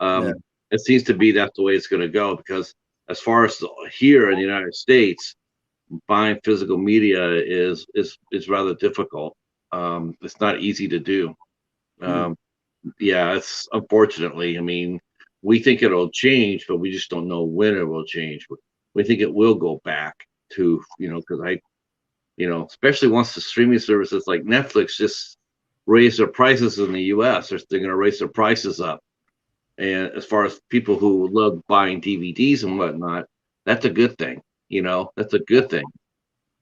Yeah. It seems to be that's the way it's going to go, because as far as here in the United States, buying physical media is rather difficult. It's not easy to do. Mm. Um, yeah, it's unfortunately. I mean, we think it'll change, but we just don't know when it will change. We think it will go back to, because especially once the streaming services like Netflix just raise their prices in the U.S., they're going to raise their prices up. And as far as people who love buying DVDs and whatnot, that's a good thing. That's a good thing.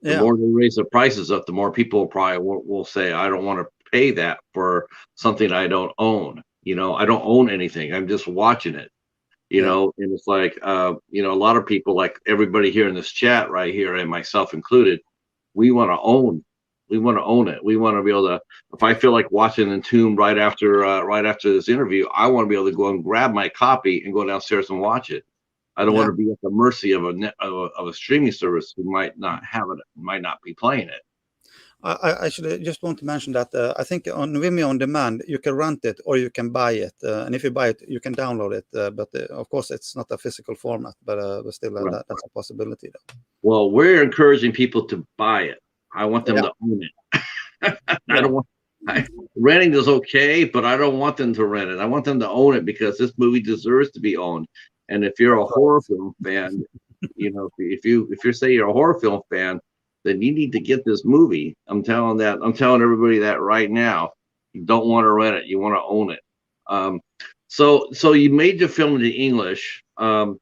The Yeah. more they raise the prices up, the more people probably will say, I don't want to pay that for something I don't own. I don't own anything. I'm just watching it. Yeah. And it's like, a lot of people, like everybody here in this chat right here, and myself included, we want to own. We want to own it. We want to be able to. If I feel like watching Entombed right after this interview, I want to be able to go and grab my copy and go downstairs and watch it. I don't want Yeah. to be at the mercy of a streaming service who might not have it, might not be playing it. I actually just want to mention that I think on Vimeo on demand you can rent it or you can buy it, and if you buy it you can download it. But of course it's not a physical format, but still Right. that's a possibility, though. Well, we're encouraging people to buy it. I want them Yeah. to own it. I Yeah. don't want. Renting is okay, but I don't want them to rent it. I want them to own it, because this movie deserves to be owned. And if you're a horror film fan, if you say you're a horror film fan, then you need to get this movie. I'm telling everybody that right now. You don't want to rent it. You want to own it. So you made the film into English. Wow,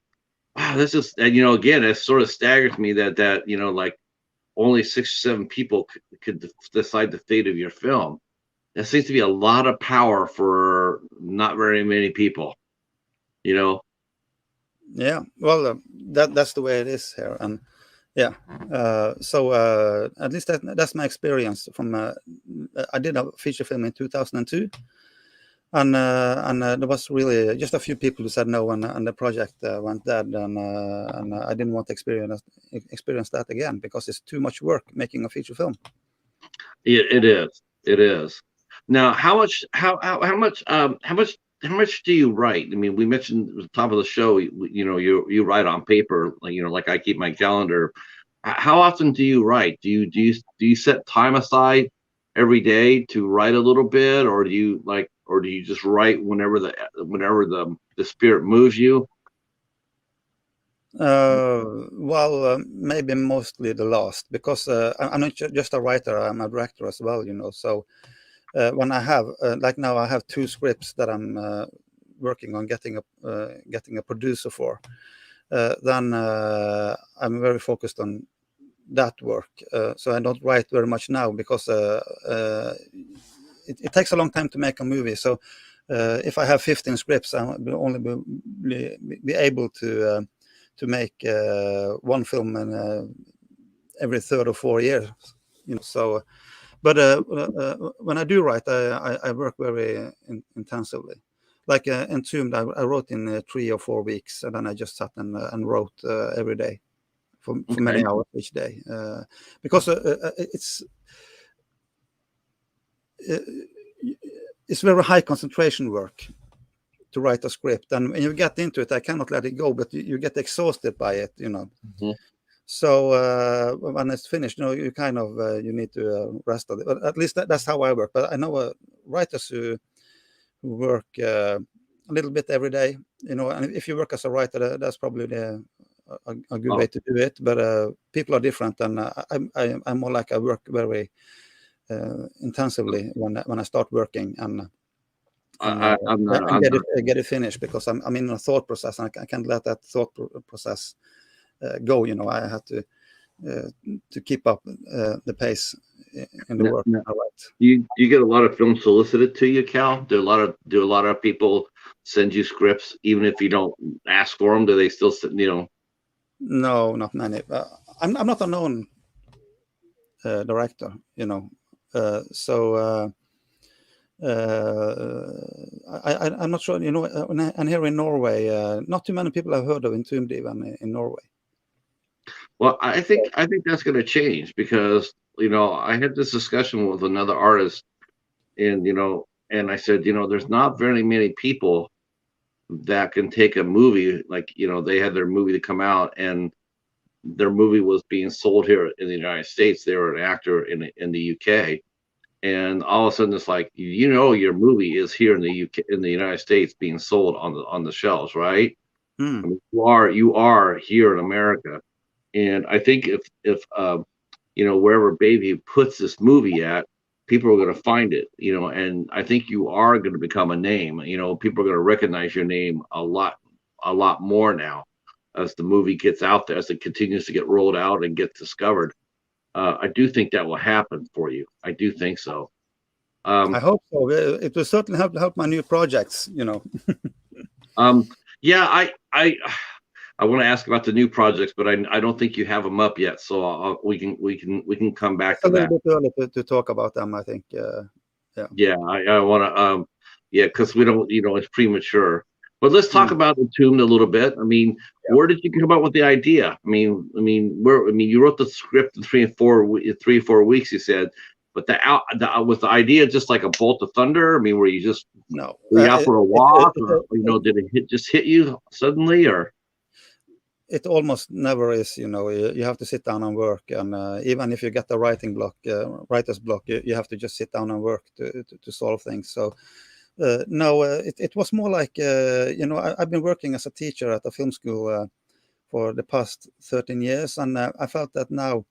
this is, again, it sort of staggers me that like only 6 or 7 people could decide the fate of your film. That seems to be a lot of power for not very many people. Yeah. Well, that's the way it is here, and yeah. So at least that's my experience from. I did a feature film in 2002, and there was really just a few people who said no, and the project went dead, and I didn't want to experience that again, because it's too much work making a feature film. It is. It is. Now, how much do you write? I mean, we mentioned at the top of the show, you write on paper, like I keep my calendar. How often do you write? Do you set time aside every day to write a little bit, or do you just write whenever the spirit moves you? Well, maybe mostly the last, because I'm not just a writer, I'm a director as well, So when I have, like now, I have 2 scripts that I'm working on getting a producer for. Then I'm very focused on that work. So I don't write very much now, because it takes a long time to make a movie. So if I have 15 scripts, I will only be able to make one film in every 3rd or 4th year. So, but when I do write, I work very intensively. Like Entombed, I wrote in 3 or 4 weeks, and then I just sat and wrote every day for many Okay. hours each day, because it's very high concentration work to write a script, and when you get into it, I cannot let it go, but you get exhausted by it. Mhm. So when it's finished, you kind of you need to rest on it. But at least that's how I work. But I know writers who work a little bit every day. And if you work as a writer, that's probably a good way to do it. But people are different, and I'm more like I work very intensively when I start working, and I'm not. I'm not. get it finished, because I'm in a thought process, and I can't let that thought process go. I have to keep up the pace in the No, work. no. All right. You get a lot of films solicited to you, Cal? Do a lot of people send you scripts even if you don't ask for them? Do they still send? No, not many. I'm not a known director, so I'm not sure, and here in Norway, not too many people have heard of Entombed even in Norway. Well, I think that's going to change because I had this discussion with another artist, and and I said, there's not very many people that can take a movie like they had their movie to come out, and their movie was being sold here in the United States. They were an actor in the UK, and all of a sudden it's like your movie is here in the UK, in the United States, being sold on the shelves, right? Hmm. I mean, you are here in America, and I think if wherever Baby puts this movie at, people are going to find it, and I think you are going to become a name. People are going to recognize your name a lot more now as the movie gets out there, as it continues to get rolled out and get discovered. I do think that will happen for you. I do think so. I Um, hope so. It will certainly help my new projects. um, yeah, I want to ask about the new projects, but I don't think you have them up yet, so we can come back It's a to little that. bit early to talk about them, I think. Yeah. Yeah, I want to yeah, because we don't, it's premature. But let's talk Mm. about Entombed a little bit. I mean, Yeah. where did you come up with the idea? You wrote the script in 3 or 4 weeks, you said, but was the idea just like a bolt of thunder? I mean, No, were you out for a walk, or did it just hit you suddenly, or? it almost never is. You have to sit down and work, and even if you get a writer's block, you have to just sit down and work to solve things. So no, it was more like I've been working as a teacher at a film school for the past 13 years, and I felt that now,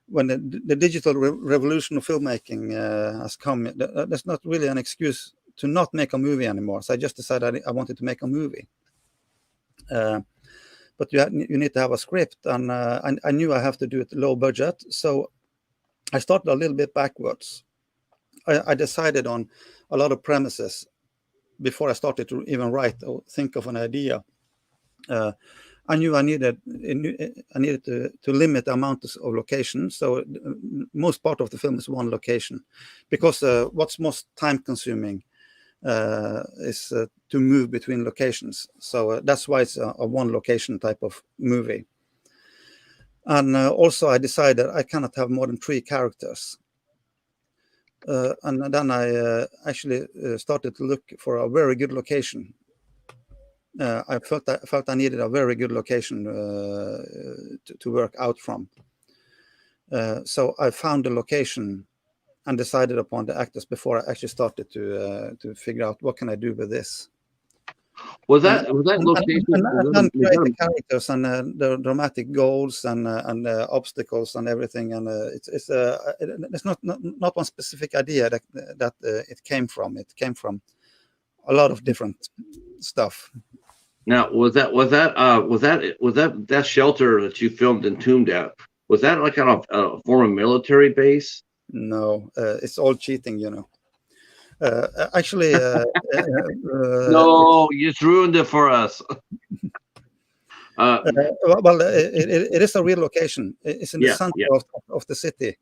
when the digital revolution of filmmaking has come, there's not really an excuse to not make a movie anymore. So I just decided I wanted to make a movie. But you need to have a script, and I knew I have to do it low budget. So I started a little bit backwards. I decided on a lot of premises before I started to even write or think of an idea. I knew I needed to limit the amount of locations. So most part of the film is one location, because what's most time consuming is to move between locations. So that's why it's a one location type of movie. And also I decided I cannot have more than 3 characters. And then I actually started to look for a very good location. I felt I needed a very good location to work out from. So I found the location and decided upon the actors before I actually started to figure out what can I do with this. Was And that location? and then create the characters and the dramatic goals and obstacles and everything. And it's not one specific idea that it came from. It came from a lot of different stuff. Now, was that shelter that you filmed Entombed at? Was that like on a former military base? No, it's all cheating. Actually, No, you just ruined it for us. well, it is a real location. It's in the Yeah, center yeah, of the city.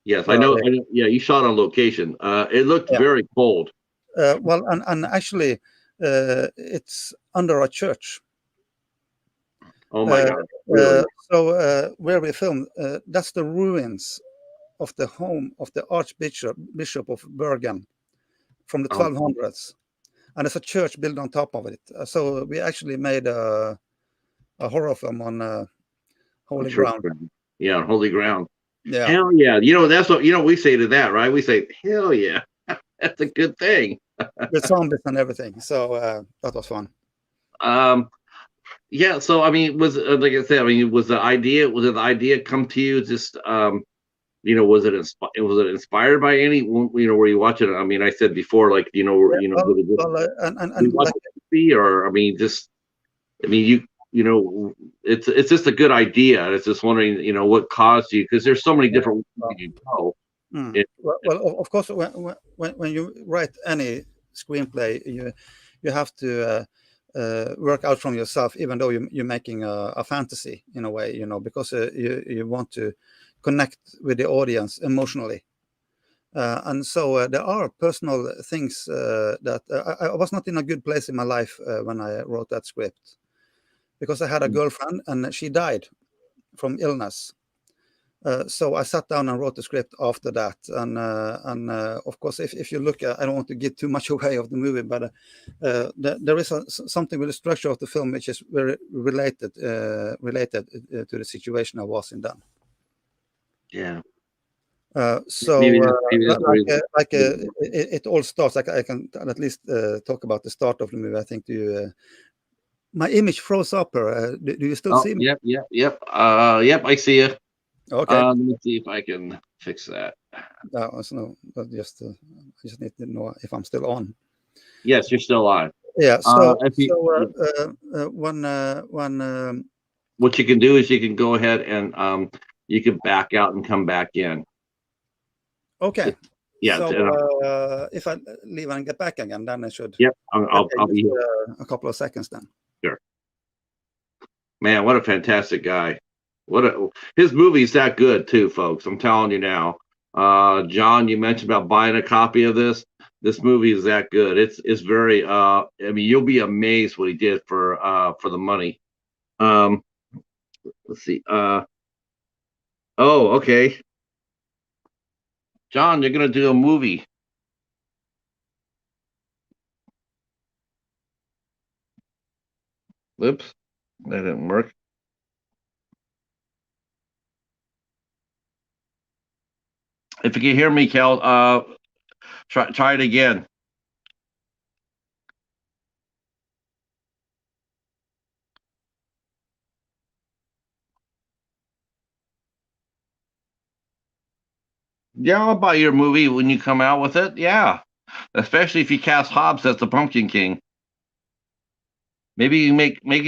yes, I Where I know. live. Yeah, you shot on location. It looked Yeah. very cold. Well, and actually, it's under a church. Oh my God, really? So where we filmed, that's the ruins of the home of the Archbishop of Bergen from the Oh, 1200s, and there's a church built on top of it. So we actually made a horror film on on holy church ground. ground. Yeah, on holy ground. Yeah, Hell yeah! That's what we say to that, right? We say, hell yeah, that's a good thing. with zombies and everything. So that was fun. Um, yeah. So I mean, was like I said, I mean, was the idea come to you just was it inspired by any were you watching it? I mean, I said before, like Yeah, was it just you and watch like a movie, or I mean, just I mean, it's just a good idea. It's just wondering, what caused you, because there's so many yeah, different ways well, you can go. mm. It, Of course, when you write any screenplay, you have to work out from yourself, even though you're making a fantasy in a way, because you want to connect with the audience emotionally. And so there are personal things that I was not in a good place in my life when I wrote that script, because I had a girlfriend and she died from illness. So I sat down and wrote the script after that, and of course, if you look, I don't want to give too much away of the movie, but there is something with the structure of the film which is very related to the situation I was in then. Yeah. So Maybe that's the reason. it all starts. I can at least talk about the start of the movie. I think my image froze up. Do you still see me? Yep. Yep. I see you. Okay. Let me see if I can fix that. No, I just need to know if I'm still on. Yes, you're still on. Yeah. When what you can do is you can go ahead and you can back out and come back in. Okay. Yeah. So if I leave and get back again, then I should. Yep. I'll be a couple of seconds then. Sure. Man, what a fantastic guy. His movie's that good too, folks. I'm telling you now. John, you mentioned about buying a copy of this. This movie is that good. It's very I mean, you'll be amazed what he did for the money. Let's see. Oh, okay. John, you're gonna do a movie. Whoops, that didn't work. If you can hear me, Kel, try it again. Yeah, I'll buy your movie when you come out with it. Yeah, especially if you cast Hobbs as the Pumpkin King. Maybe you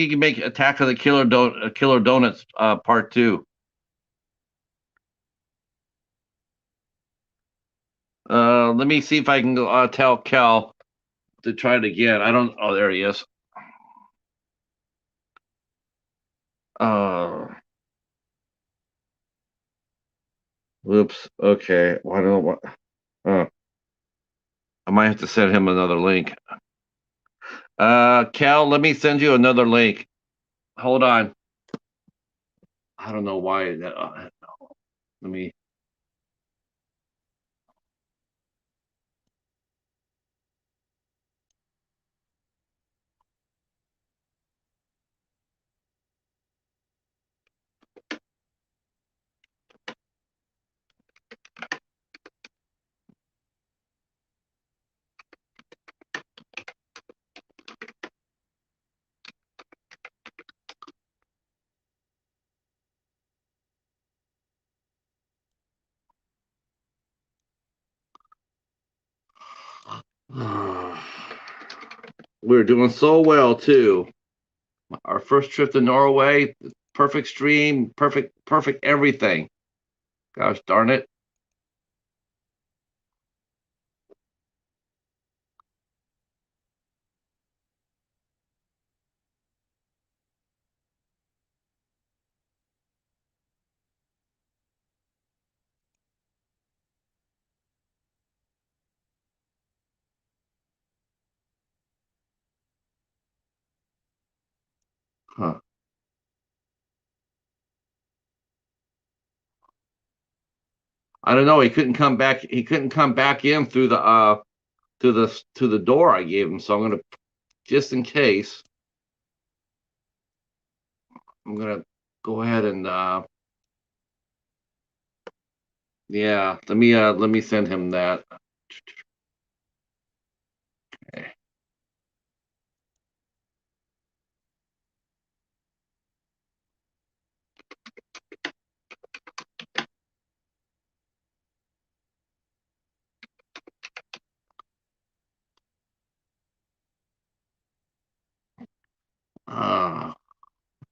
can make Attack of the Killer Donuts Part 2. Let me see if I can go tell Kel to try it again. I don't. Oh, there he is. Whoops. Okay. Well, I don't know what. I might have to send him another link. Cal, let me send you another link. Hold on. I don't know why that. Let me. We're doing so well too. Our first trip to Norway, perfect stream, perfect everything. Gosh darn it. Huh. I don't know. He couldn't come back. He couldn't come back in through the to the door I gave him. So I'm gonna, just in case, I'm gonna go ahead and yeah. Let me send him that. Okay.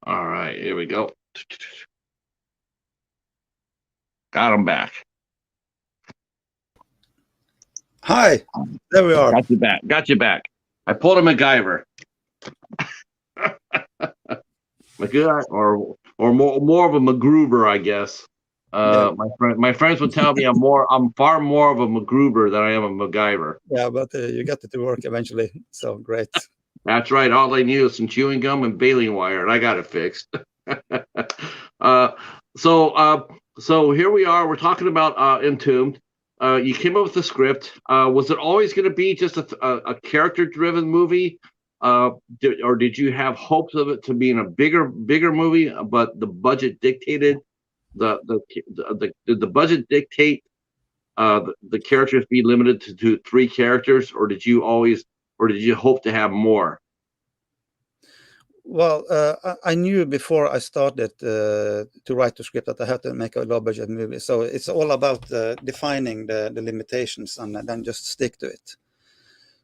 All right. Here we go. Got him back. Hi, there we are. Got you back. Got you back. I pulled a MacGyver. or more of a MacGruber, I guess. Yeah. My friends would tell me I'm far more of a MacGruber than I am a MacGyver. Yeah, but you got it to work eventually, so great. That's right. All I need is some chewing gum and baling wire, and I got it fixed. Uh, so so here we are. We're talking about Entombed. You came up with the script. Was it always going to be just a character-driven movie, or did you have hopes of it to being a bigger movie? But the budget dictated did the budget dictate the characters be limited to three characters, or did you hope to have more? Well, I knew before I started to write the script that I had to make a low budget movie. So it's all about defining the limitations and then just stick to it.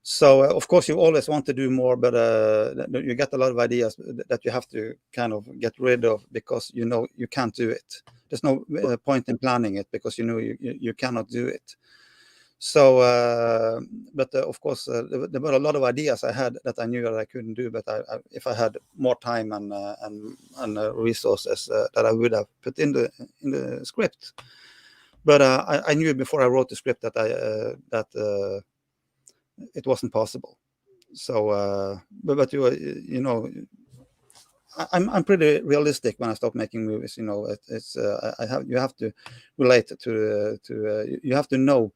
So of course you always want to do more, but you get a lot of ideas that you have to kind of get rid of because you know you can't do it. There's no point in planning it because you know you cannot do it. So, but of course, there were a lot of ideas I had that I knew that I couldn't do. But if I had more time and resources, that I would have put in the script. But I knew before I wrote the script that it wasn't possible. So, but you know, I'm pretty realistic when I start making movies. You know, you have to relate to you have to know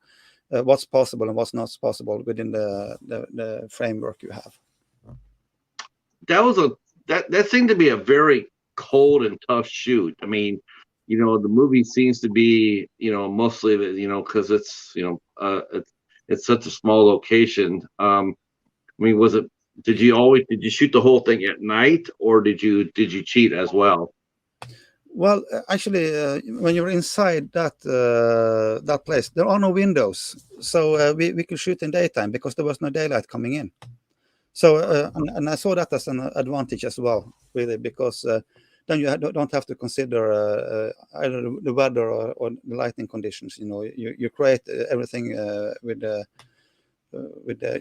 what's possible and what's not possible within the framework you have. That was a that seemed to be a very cold and tough shoot. I mean, the movie seems to be, mostly, because it's, it's such a small location. I mean, did you shoot the whole thing at night, or did you cheat as well? Well, actually, when you're inside that place, there are no windows, so we could shoot in daytime because there was no daylight coming in. So, and I saw that as an advantage as well, really, because then you don't have to consider either the weather or the lighting conditions. You know, you create everything with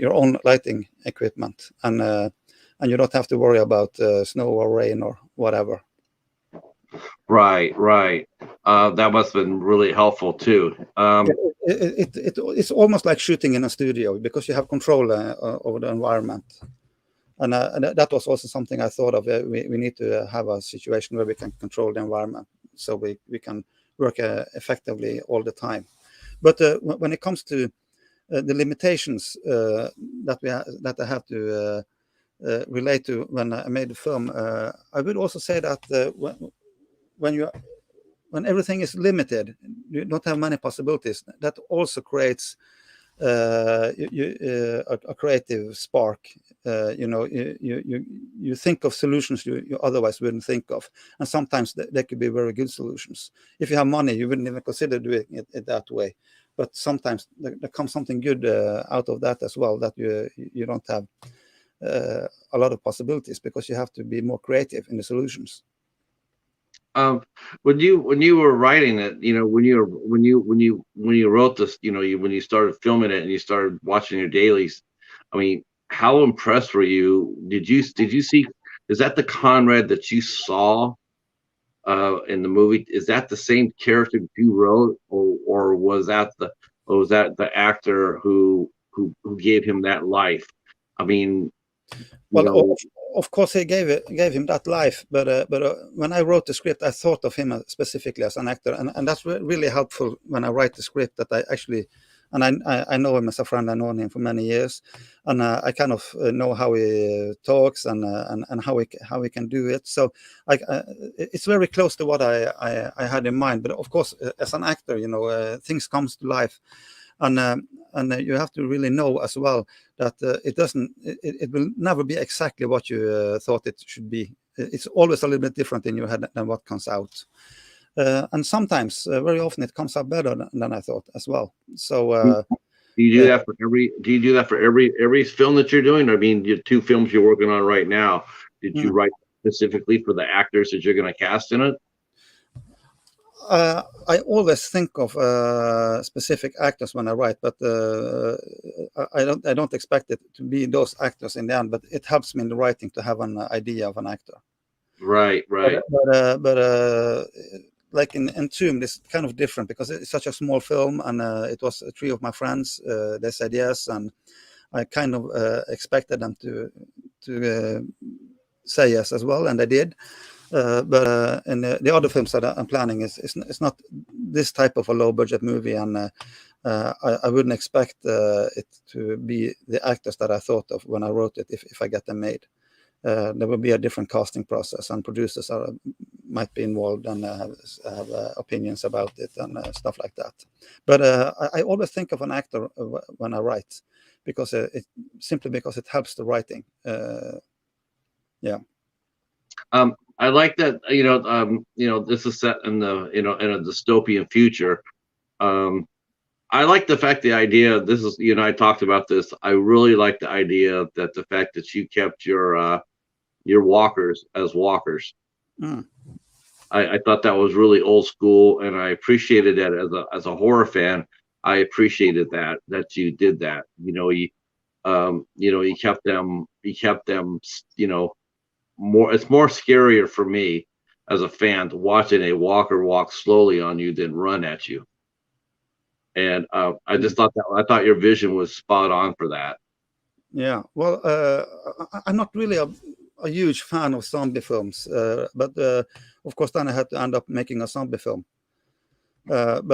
your own lighting equipment, and you don't have to worry about snow or rain or whatever. Right, right. That must have been really helpful too. It's almost like shooting in a studio because you have control over the environment. And that was also something I thought of. We need to have a situation where we can control the environment so we can work effectively all the time. But when it comes to the limitations that I have to relate to when I made the film, I would also say that when everything is limited, you don't have many possibilities. That also creates a creative spark. You think of solutions you otherwise wouldn't think of, and sometimes they could be very good solutions. If you have money, you wouldn't even consider doing it that way. But sometimes there comes something good out of that as well, that you don't have a lot of possibilities because you have to be more creative in the solutions. When you were writing it, when you wrote this, when you started filming it and you started watching your dailies, I mean, how impressed were you? Did you see? Is that the Conrad that you saw in the movie? Is that the same character you wrote, or was that the actor who gave him that life? I mean, you Well, know, of course, he gave him that life, but when I wrote the script, I thought of him specifically as an actor, and that's really helpful when I write the script. That I actually, and I know him as a friend. I know him for many years, and I kind of know how he talks and how he can do it. So it's very close to what I had in mind. But of course, as an actor, things comes to life, and you have to really know as well that it will never be exactly what you thought it should be. It's always a little bit different in your head than what comes out. And sometimes, very often, it comes out better than I thought as well. So, do you do that for every film that you're doing? I mean, your two films you're working on right now. Did you write specifically for the actors that you're going to cast in it? I always think of specific actors when I write, but I don't expect it to be those actors in the end. But it helps me in the writing to have an idea of an actor. Right, right. But like in Entombed, it's kind of different because it's such a small film, and it was three of my friends. They said yes, and I kind of expected them to say yes as well, and they did. But in the other films that I'm planning is not this type of a low budget movie, and I wouldn't expect it to be the actors that I thought of when I wrote it if I get them made. There will be a different casting process, and producers might be involved and have opinions about it and stuff like that. But I always think of an actor when I write, because simply because it helps the writing. Yeah. I like that. This is set in in a dystopian future. I like the fact, the idea. This is, I talked about this. I really like the idea that the fact that you kept your walkers as walkers. Mm. I thought that was really old school, and I appreciated that as a horror fan. I appreciated that you did that. You kept them. More. It's more scarier for me as a fan watching a walker walk slowly on you than run at you. And I just thought I thought your vision was spot on for that. Yeah. Well, I'm not really a huge fan of zombie films, but of course, then I had to end up making a zombie film. But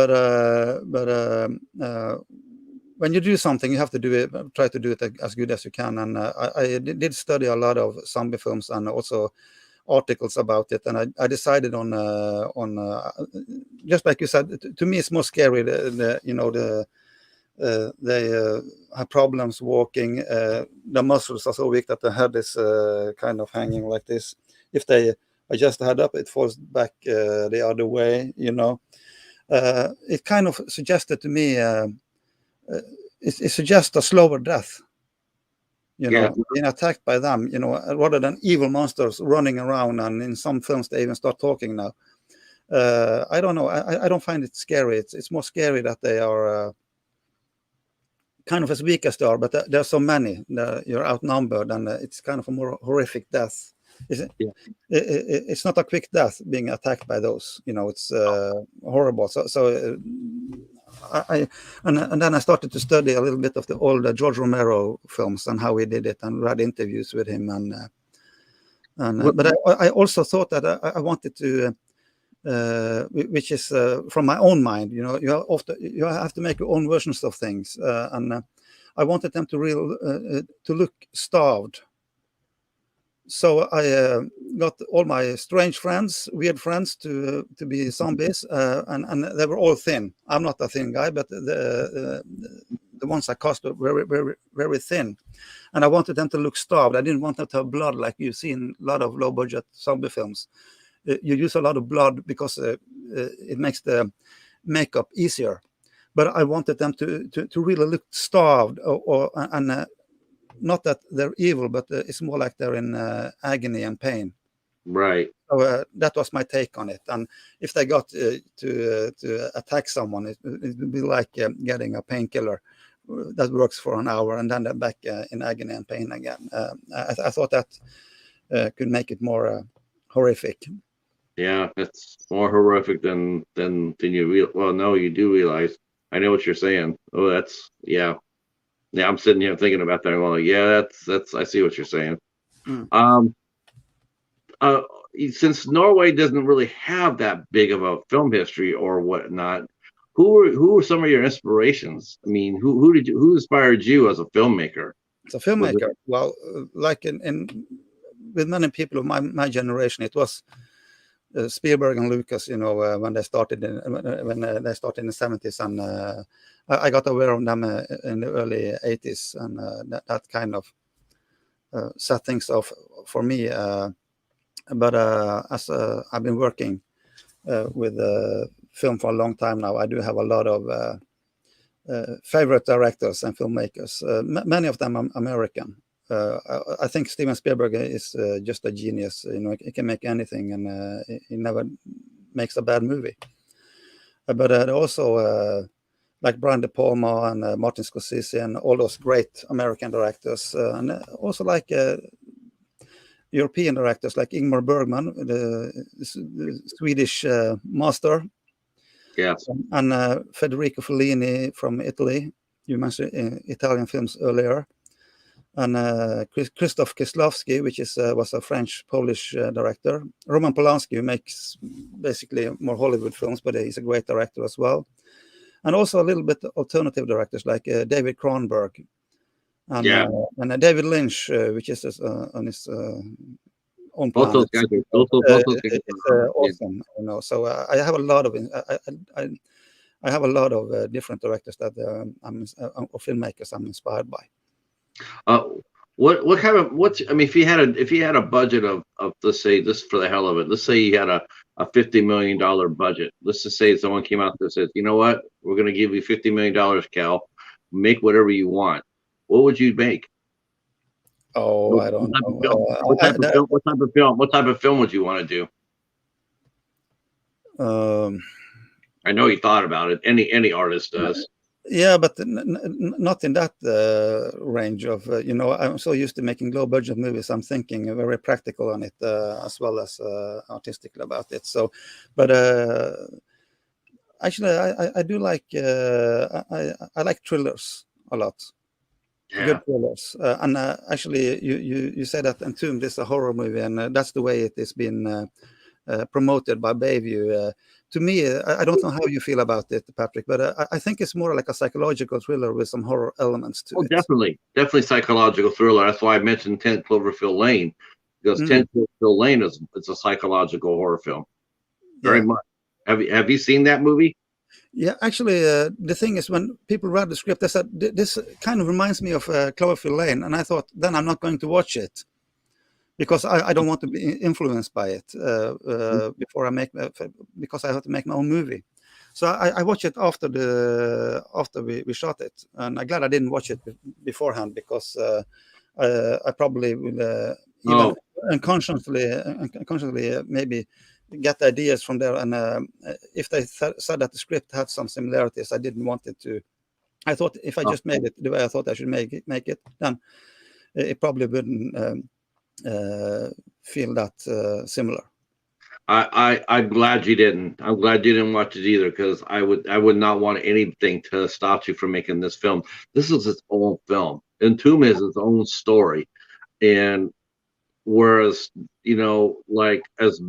when you do something, you have to do it. Try to do it as good as you can. And I did study a lot of zombie films and also articles about it. And I decided on just like you said. To me, it's more scary. They have problems walking. The muscles are so weak that the head is kind of hanging like this. If they adjust the head up, it falls back the other way. It kind of suggested to me. It suggests a slower death. Yeah. Being attacked by them. Rather than evil monsters running around, and in some films they even start talking now. I don't know. I don't find it scary. It's more scary that they are. Kind of as weak as they are, but there are so many. You're outnumbered, and it's kind of a more horrific death. It's not a quick death being attacked by those. It's horrible. And then I started to study a little bit of the old George Romero films and how he did it, and read interviews with him. But I also thought that I wanted to. Which is from my own mind. You have to make your own versions of things, and I wanted them to look starved. So I got all my strange friends, weird friends, to be zombies, and they were all thin. I'm not a thin guy, but the ones I cast were very, very, very thin, and I wanted them to look starved. I didn't want them to have blood like you see in a lot of low-budget zombie films. You use a lot of blood because it makes the makeup easier. But I wanted them to really look starved, and not that they're evil, but it's more like they're in agony and pain. Right. So that was my take on it. And if they got to attack someone, it would be like getting a painkiller that works for an hour, and then they're back in agony and pain again. I thought that could make it more horrific. Yeah, it's more horrific than you real. Well, no, you do realize. I know what you're saying. Oh, that's yeah. I'm sitting here thinking about that. I'm like, yeah, that's. I see what you're saying. Mm. Since Norway doesn't really have that big of a film history or whatnot, who were some of your inspirations? I mean, who inspired you as a filmmaker? As a filmmaker, well, like in with many people of my generation, it was Spielberg and Lucas, when they started in the 70s, and I got aware of them in the early 80s, and that kind of set things off for me. But as I've been working with film for a long time now, I do have a lot of favorite directors and filmmakers. Many of them are American. I think Steven Spielberg is just a genius. He can make anything, and he never makes a bad movie. But also like Brian De Palma and Martin Scorsese and all those great American directors, and also like European directors like Ingmar Bergman, the Swedish master. Yes. And Federico Fellini from Italy. You mentioned Italian films earlier. and Krzysztof Kieslowski, which was a French-Polish director. Roman Polanski, who makes basically more Hollywood films, but he's a great director as well. And also a little bit alternative directors like David Cronenberg and Yeah, David Lynch, which is on his own both planet. those guys are both those guys It's are yeah. awesome, you know. So I have a lot of I have a lot of different directors that or filmmakers I'm inspired by. Uh, what kind of what's I mean, if you had a budget of let's say this for the hell of it, let's say you had a $50 million budget. Let's just say someone came out that says, you know what, we're going to give you $50 million, Cal, make whatever you want. What would you make? Oh, I don't know. What type of film? What type of film? What type of film would you want to do? Um, I know you thought about it. Any artist does. Yeah, but not in that range of, you know, I'm so used to making low budget movies. I'm thinking very practical on it as well as artistically about it. So, but actually, I do like, I like thrillers a lot. Yeah. Good thrillers. And actually, you said that Entombed is a horror movie, and that's the way it has been promoted by Bayview. To me, I don't know how you feel about it, Patrick, but I think it's more like a psychological thriller with some horror elements to it. Definitely psychological thriller. That's why I mentioned 10 Cloverfield Lane, because 10 Cloverfield Lane it's a psychological horror film. Very much. Have you seen that movie? Yeah, actually, the thing is, when people read the script, they said this kind of reminds me of Cloverfield Lane, and I thought, then I'm not going to watch it, because I don't want to be influenced by it before I because I have to make my own movie. So I watched it after we shot it, and I'm glad I didn't watch it beforehand, because I probably will even unconsciously maybe get ideas from there. And if they said that the script had some similarities, I didn't want it to. I thought if I just made it the way I thought I should make it, then it probably wouldn't feel that similar. I'm glad you didn't. I'm glad you didn't watch it either, because I would not want anything to stop you from making this film. This is its own film. Entombed is its own story, and whereas, you know, like as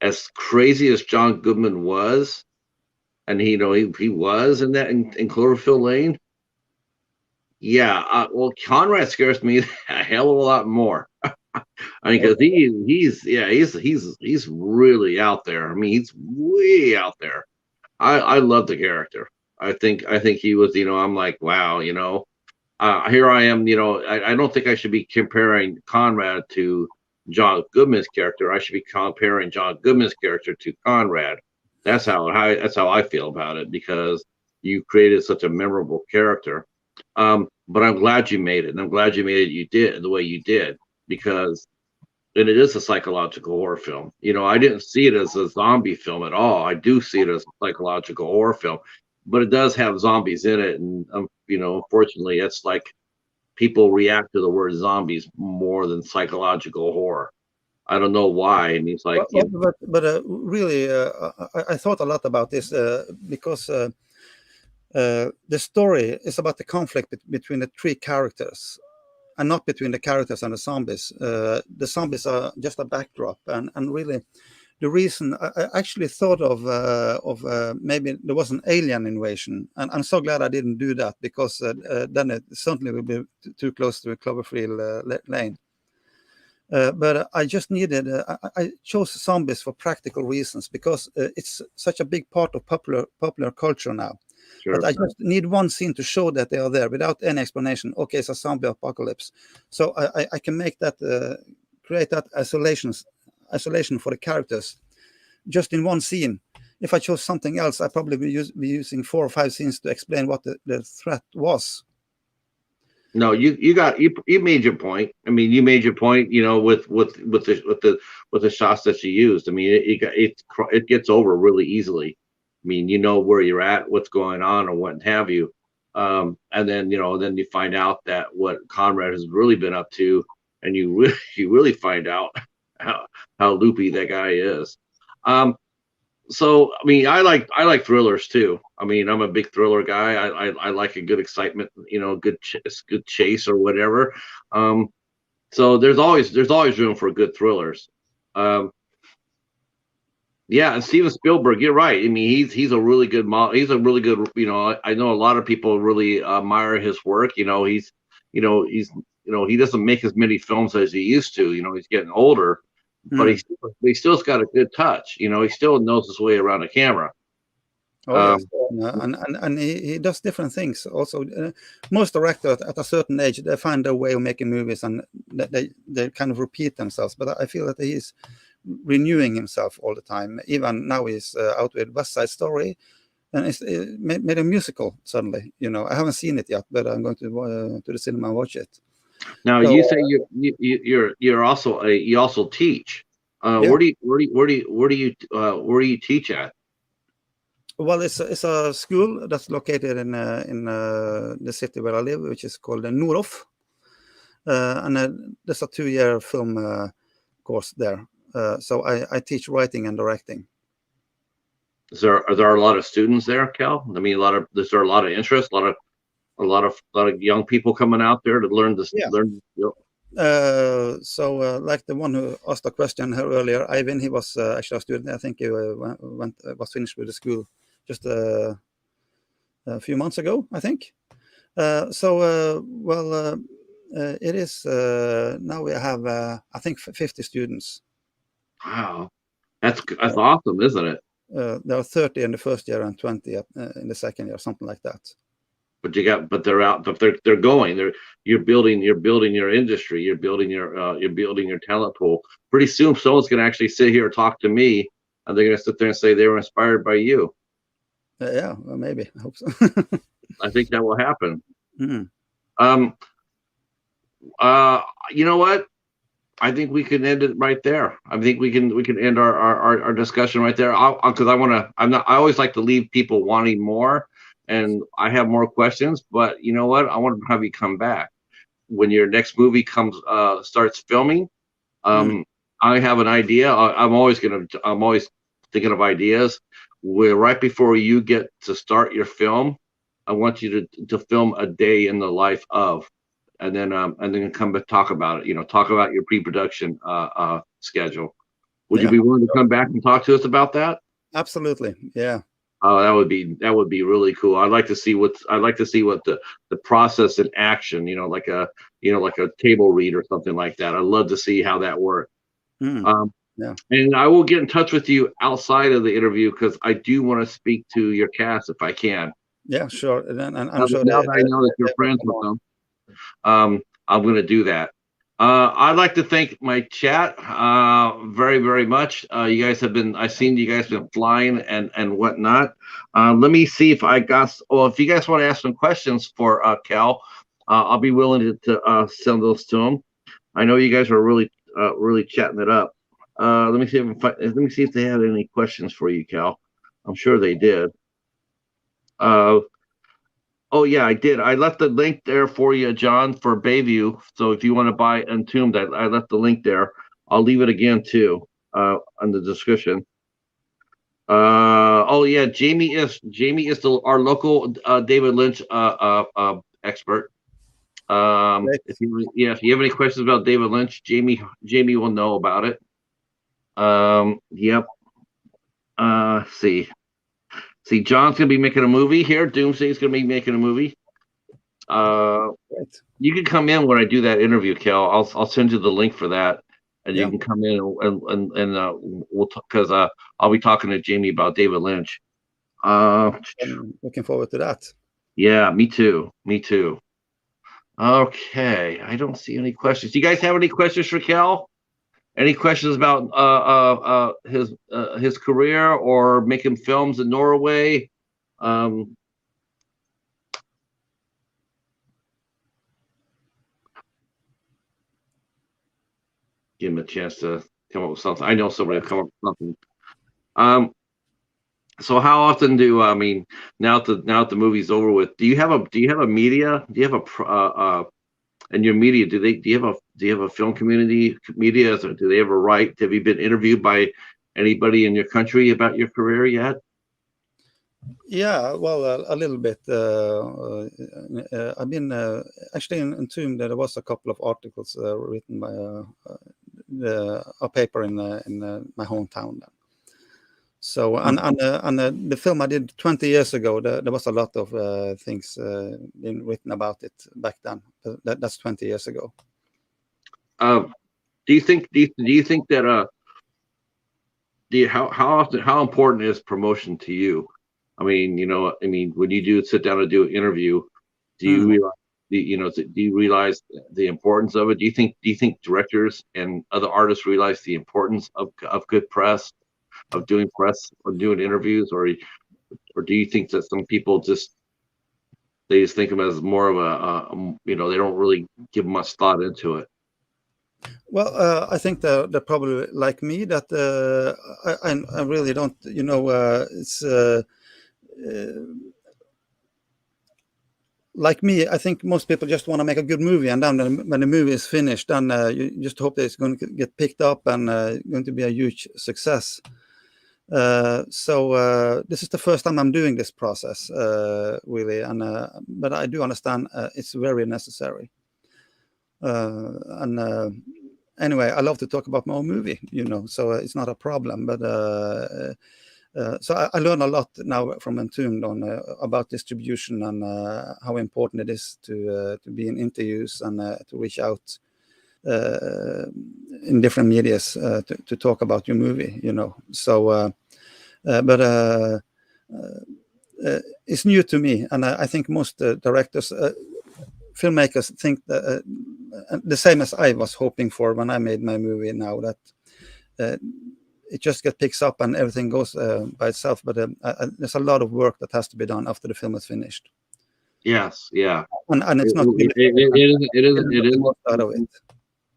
as crazy as John Goodman was, and he was in Cloverfield Lane. Yeah, well, Conrad scares me a hell of a lot more. I mean, because he's really out there. I mean, he's way out there. I love the character. I think he was. I'm like, wow. Here I am. I don't think I should be comparing Conrad to John Goodman's character. I should be comparing John Goodman's character to Conrad. That's how I feel about it, because you created such a memorable character. But I'm glad you made it, and I'm glad you made it. You did the way you did, because and it is a psychological horror film. I didn't see it as a zombie film at all. I do see it as a psychological horror film, but it does have zombies in it, and unfortunately, it's like people react to the word zombies more than psychological horror. I don't know why. I mean, it's like, but really, I thought a lot about this because the story is about the conflict between the three characters, and not between the characters and the zombies. The zombies are just a backdrop, and really, the reason I actually thought of maybe there was an alien invasion, and I'm so glad I didn't do that, because then it certainly would be too close to a Cloverfield Lane. But I just needed. I chose zombies for practical reasons, because it's such a big part of popular culture now. sure. But I just need one scene to show that they are there without any explanation. Okay, it's a zombie apocalypse, so I can make that create that isolation for the characters just in one scene. If I chose something else, I'd probably be using 4 or 5 scenes to explain what the threat was. No, you made your point. I mean, you made your point. With the shots that you used. I mean, it gets over really easily. I mean, you know where you're at, what's going on, or what have you. And then then you find out that what Conrad has really been up to, and you really find out how loopy that guy is. So I mean, I like thrillers too. I mean, I'm a big thriller guy. I like a good excitement, good chase or whatever. Um, so there's always room for good thrillers. Um, yeah, and Steven Spielberg, you're right. I mean, he's a really good model. He's a really good. I know a lot of people really admire his work. He doesn't make as many films as he used to. He's getting older, but Mm. he still's got a good touch. He still knows his way around a camera. Oh yes, Um, and he does different things. Also, most directors at a certain age they find their way of making movies, and they kind of repeat themselves. But I feel that he's renewing himself all the time. Even now he's out with West Side Story, and it's made a musical suddenly. I haven't seen it yet, but I'm going to the cinema and watch it. Now So you say you also teach. yeah, Where do you teach at? well, it's a school that's located in the city where I live, which is called Noroff. And there's a 2-year film course there. So I teach writing and directing. Are there a lot of students there, Cal? I mean, is there a lot of interest? A lot of young people coming out there to learn this. Yeah. Learn. So like the one who asked the question here earlier, Ivan, he was actually a student. I think he was finished with the school just a few months ago, I think. It is now we have I think 50 students. Wow, that's awesome, isn't it? There are 30 in the first year and 20 in the second year, something like that. But they're out. But they're going. You're building your industry. You're building your talent pool. Pretty soon, someone's going to actually sit here and talk to me, and they're going to sit there and say they were inspired by you. Yeah, well, maybe. I hope so. I think that will happen. Mm. Um. You know what? I think we can end it right there. I think we can end our discussion right there. Because I always like to leave people wanting more, and I have more questions. But you know what? I want to have you come back when your next movie starts filming. Mm. Um, I have an idea. I'm always thinking of ideas. Where right before you get to start your film, I want you to film a day in the life of, and then come back talk about it. Talk about your pre-production schedule. Would you Yeah, be willing to come back and talk to us about that? absolutely. Yeah. Oh, that would be really cool. I'd like to see what the process in action. Like a table read or something like that. I'd love to see how that works. Mm. Um, Yeah. and I will get in touch with you outside of the interview because I do want to speak to your cast if I can. Yeah, sure. And I'm Now sure now that I know that you're they will friends come with on. them, I'm going to do that. I'd like to thank my chat very, very much. I've seen you guys been flying and whatnot. Let me see if if you guys want to ask some questions for Cal, I'll be willing to send those to him. I know you guys are really chatting it up. Let me see if they had any questions for you, Cal. I'm sure they did. Uh, Oh yeah, I did. I left the link there for you, John, for Bayview. So if you want to buy Entombed, I left the link there. I'll leave it again too, in the description. Oh yeah, Jamie is our local David Lynch expert. Great. If you have any questions about David Lynch, Jamie will know about it. Yep. See, John's gonna be making a movie here. Doomsday's gonna be making a movie. Uh, Great. You can come in when I do that interview, Kel. I'll send you the link for that, and you Yeah. can come in and we'll because I'll be talking to Jamie about David Lynch. Uh, I'm looking forward to that. yeah, me too. Me too. Okay, I don't see any questions. Do you guys have any questions for Kel? Any questions about his career or making films in Norway? Um, Give him a chance to come up with something. I know somebody will come up with something. Um, So how often I mean, now that the movie's over with, do you have a media? Do you have and your media, do you have a film community media? Or do they ever write? Have you been interviewed by anybody in your country about your career yet? Yeah, well, a little bit. I've been actually in Entombed. There was a couple of articles written by a paper in my hometown. So and the film I did 20 years ago, there was a lot of things being written about it back then. That's 20 years ago. Do you think that how important is promotion to you? I mean, when you do sit down and do an interview, do you realize do you realize the importance of it? Do you think directors and other artists realize the importance of good press, of doing press or doing interviews, or do you think that some people they just think of it as more of they don't really give much thought into it? Well, I think they're probably like me, that I really don't, it's like me. I think most people just want to make a good movie, and then when the movie is finished, then you just hope that it's going to get picked up and going to be a huge success. So this is the first time I'm doing this process, really, and but I do understand it's very necessary. And anyway, I love to talk about my own movie, so it's not a problem. But so I learn a lot now from Entombed on about distribution and how important it is to be in interviews and to reach out in different medias to talk about your movie. So, but it's new to me, and I think most directors, filmmakers think that, the same as I was hoping for when I made my movie. Now that it just picks up and everything goes by itself, but there's a lot of work that has to be done after the film is finished. Yes, yeah, and it's not it is out of it.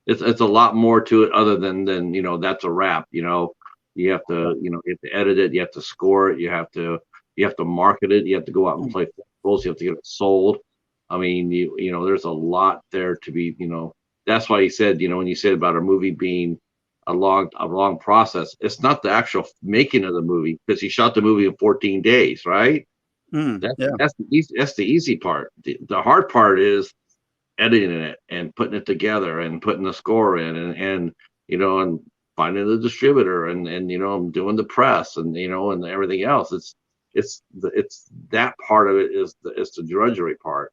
It's a lot more to it other than that's a wrap. You have to edit it, you have to score it, you have to market it, you have to go out and play festivals, you have to get it sold. I mean, there's a lot there to be. That's why he said, when you said about a movie being a long process, it's not the actual making of the movie, because he shot the movie in 14 days, right? That's the easy part. The hard part is editing it and putting it together and putting the score in and finding the distributor and doing the press and and everything else. It's that part of it is the drudgery part.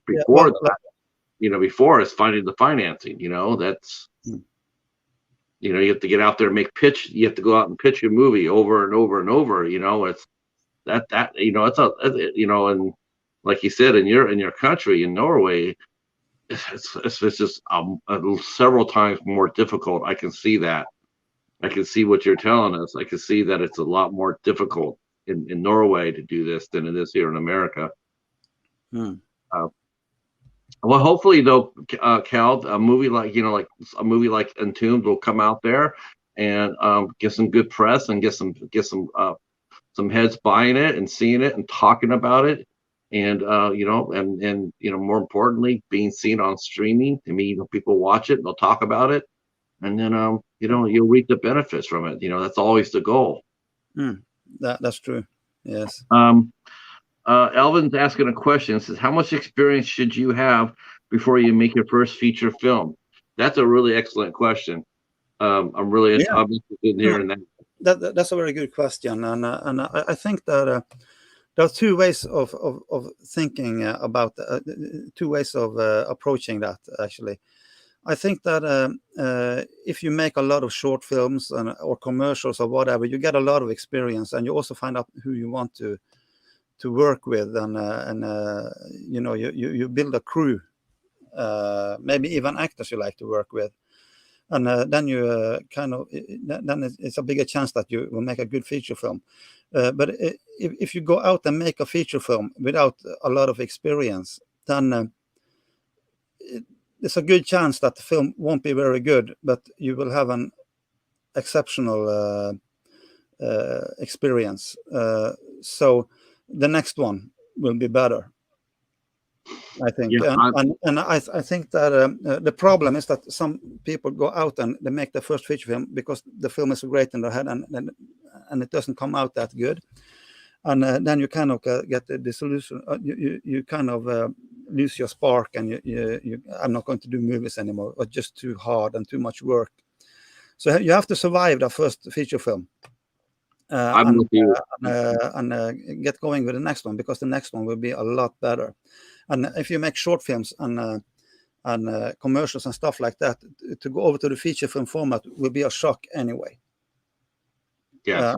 Before is finding the financing. That's you have to get out there and you have to go out and pitch your movie over and over and over. It's and like you said, in your country, in Norway, it's just several times more difficult. I can see that. I can see what you're telling us. I can see that it's a lot more difficult in Norway to do this than it is here in America. Well, hopefully though, Cal, a movie like Entombed will come out there and get some good press and get some heads buying it and seeing it and talking about it, and more importantly, being seen on streaming. I mean, people watch it, they'll talk about it, and then you'll reap the benefits from it. That's always the goal. That's true. Yes. Elvin's asking a question. It says, how much experience should you have before you make your first feature film? That's a really excellent question. I'm really interested in hearing that. That's a very good question, and I think that there are two ways of thinking about two ways of approaching that. Actually, I think that if you make a lot of short films or commercials or whatever, you get a lot of experience, and you also find out who you want to work with, and you build a crew, maybe even actors you like to work with. And then you then it's a bigger chance that you will make a good feature film. But if you go out and make a feature film without a lot of experience, then there's a good chance that the film won't be very good, but you will have an exceptional experience. So the next one will be better. I think, Yeah, and I think that the problem is that some people go out and they make their first feature film because the film is so great in their head, and it doesn't come out that good, and then you kind of get the disillusion. You kind of lose your spark, and I'm not going to do movies anymore. It's just too hard and too much work. So you have to survive the first feature film. I'm with you. And get going with the next one, because the next one will be a lot better. And if you make short films and commercials and stuff like that, to go over to the feature film format will be a shock anyway. Yes.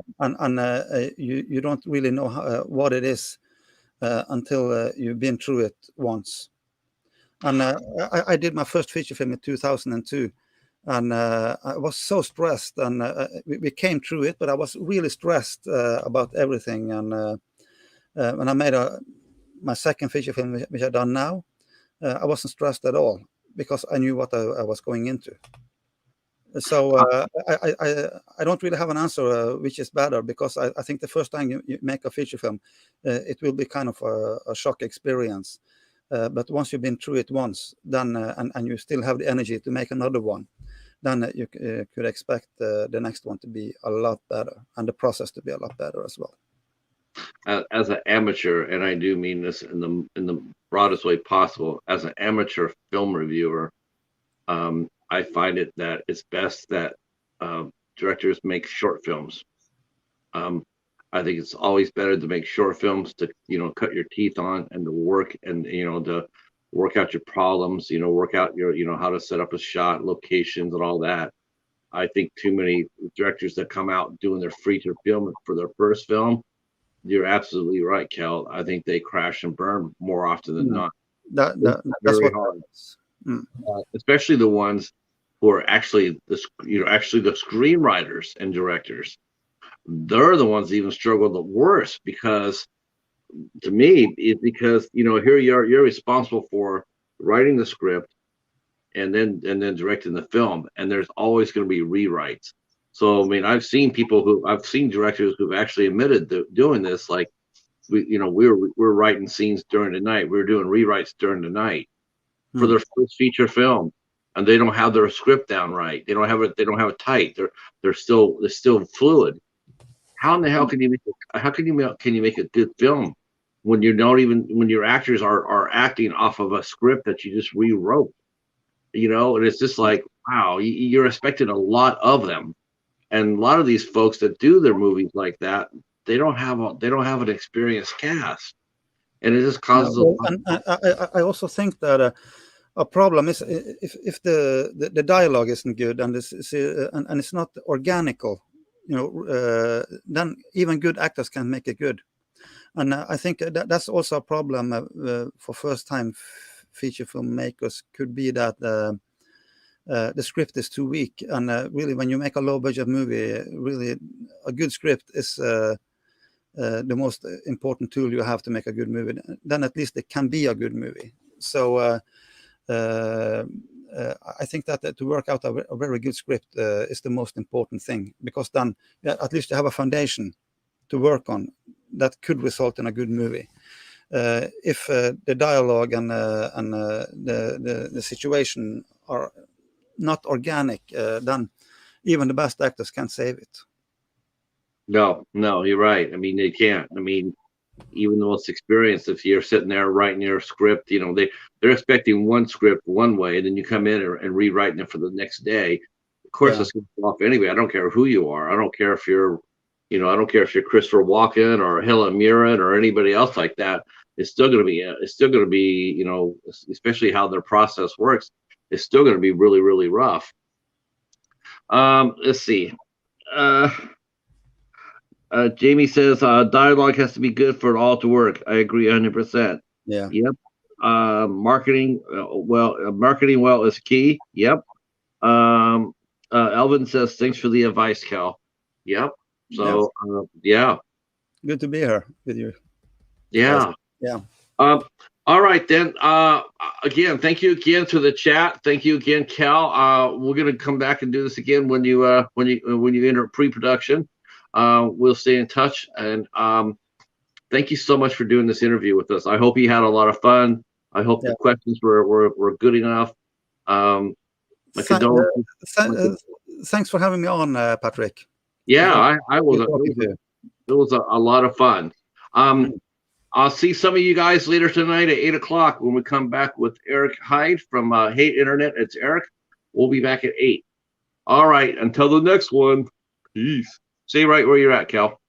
You don't really know what it is until you've been through it once. And I did my first feature film in 2002. And I was so stressed, and we came through it, but I was really stressed about everything. And when I made my second feature film, which I've done now, I wasn't stressed at all, because I knew what I was going into. So I don't really have an answer which is better, because I think the first time you make a feature film, it will be kind of a shock experience. But once you've been through it once, then and you still have the energy to make another one, then you could expect the next one to be a lot better, and the process to be a lot better as well. As an amateur, and I do mean this in the broadest way possible, as an amateur film reviewer, I find it that it's best that directors make short films. I think it's always better to make short films to cut your teeth on, and to work, and to work out your problems, work out your how to set up a shot, locations, and all that. I think too many directors that come out doing their feature film for their first film, you're absolutely right, Kel. I think they crash and burn more often than not. That's Very what hard. Mm. Especially the ones who are actually the screenwriters and directors. They're the ones that even struggle the worst, because to me, it's because here you're responsible for writing the script and then directing the film, and there's always going to be rewrites. So I mean, I've seen directors who've actually admitted to doing this, like we're writing scenes during the night, we were doing rewrites during the night for their first feature film, and they don't have their script down right. They don't have it tight. They're still fluid. How in the hell can you make a good film when when your actors are acting off of a script that you just rewrote? And it's just like, wow, you're expecting a lot of them, and a lot of these folks that do their movies like that, they don't have an experienced cast, and it just causes I also think that a problem is if the dialogue isn't good, and it's not organical, then even good actors can make it good. And I think that's also a problem for first-time feature filmmakers. Could be that the script is too weak, and really, when you make a low-budget movie, really a good script is the most important tool you have to make a good movie. Then at least it can be a good movie. So I think that to work out a very good script is the most important thing, because then at least you have a foundation to work on that could result in a good movie. If the dialogue and the situation are not organic, then even the best actors can't save it. No, you're right. I mean, they can't. I mean, even the most experienced, if you're sitting there writing your script, they're expecting one script one way, and then you come in and rewriting it for the next day. Of course, it's going to go off anyway. I don't care who you are. I don't care if you're, I don't care if you're Christopher Walken or Helen Mirren or anybody else like that. It's still going to be, especially how their process works. It's still going to be really, really rough. Let's see. Jamie says dialogue has to be good for it all to work. I agree 100%. Yeah. Yep. Marketing well is key. Yep. Elvin says thanks for the advice, Cal. Yep. So yeah. Good to be here with you. Yeah. Yeah. All right then. Again, thank you again to the chat. Thank you again, Cal. We're gonna come back and do this again when you enter pre-production. We'll stay in touch, and thank you so much for doing this interview with us. I hope you had a lot of fun. I hope Yeah. the questions were good enough. My Tha- condolences. tha- My uh, con- Thanks for having me on, Patrick. It yeah, was I was. good talking to you. It was a lot of fun. Mm. I'll see some of you guys later tonight at 8 o'clock when we come back with Eric Hyde from Hate Internet. It's Eric. We'll be back at 8. All right. Until the next one. Peace. Stay right where you're at, Cal.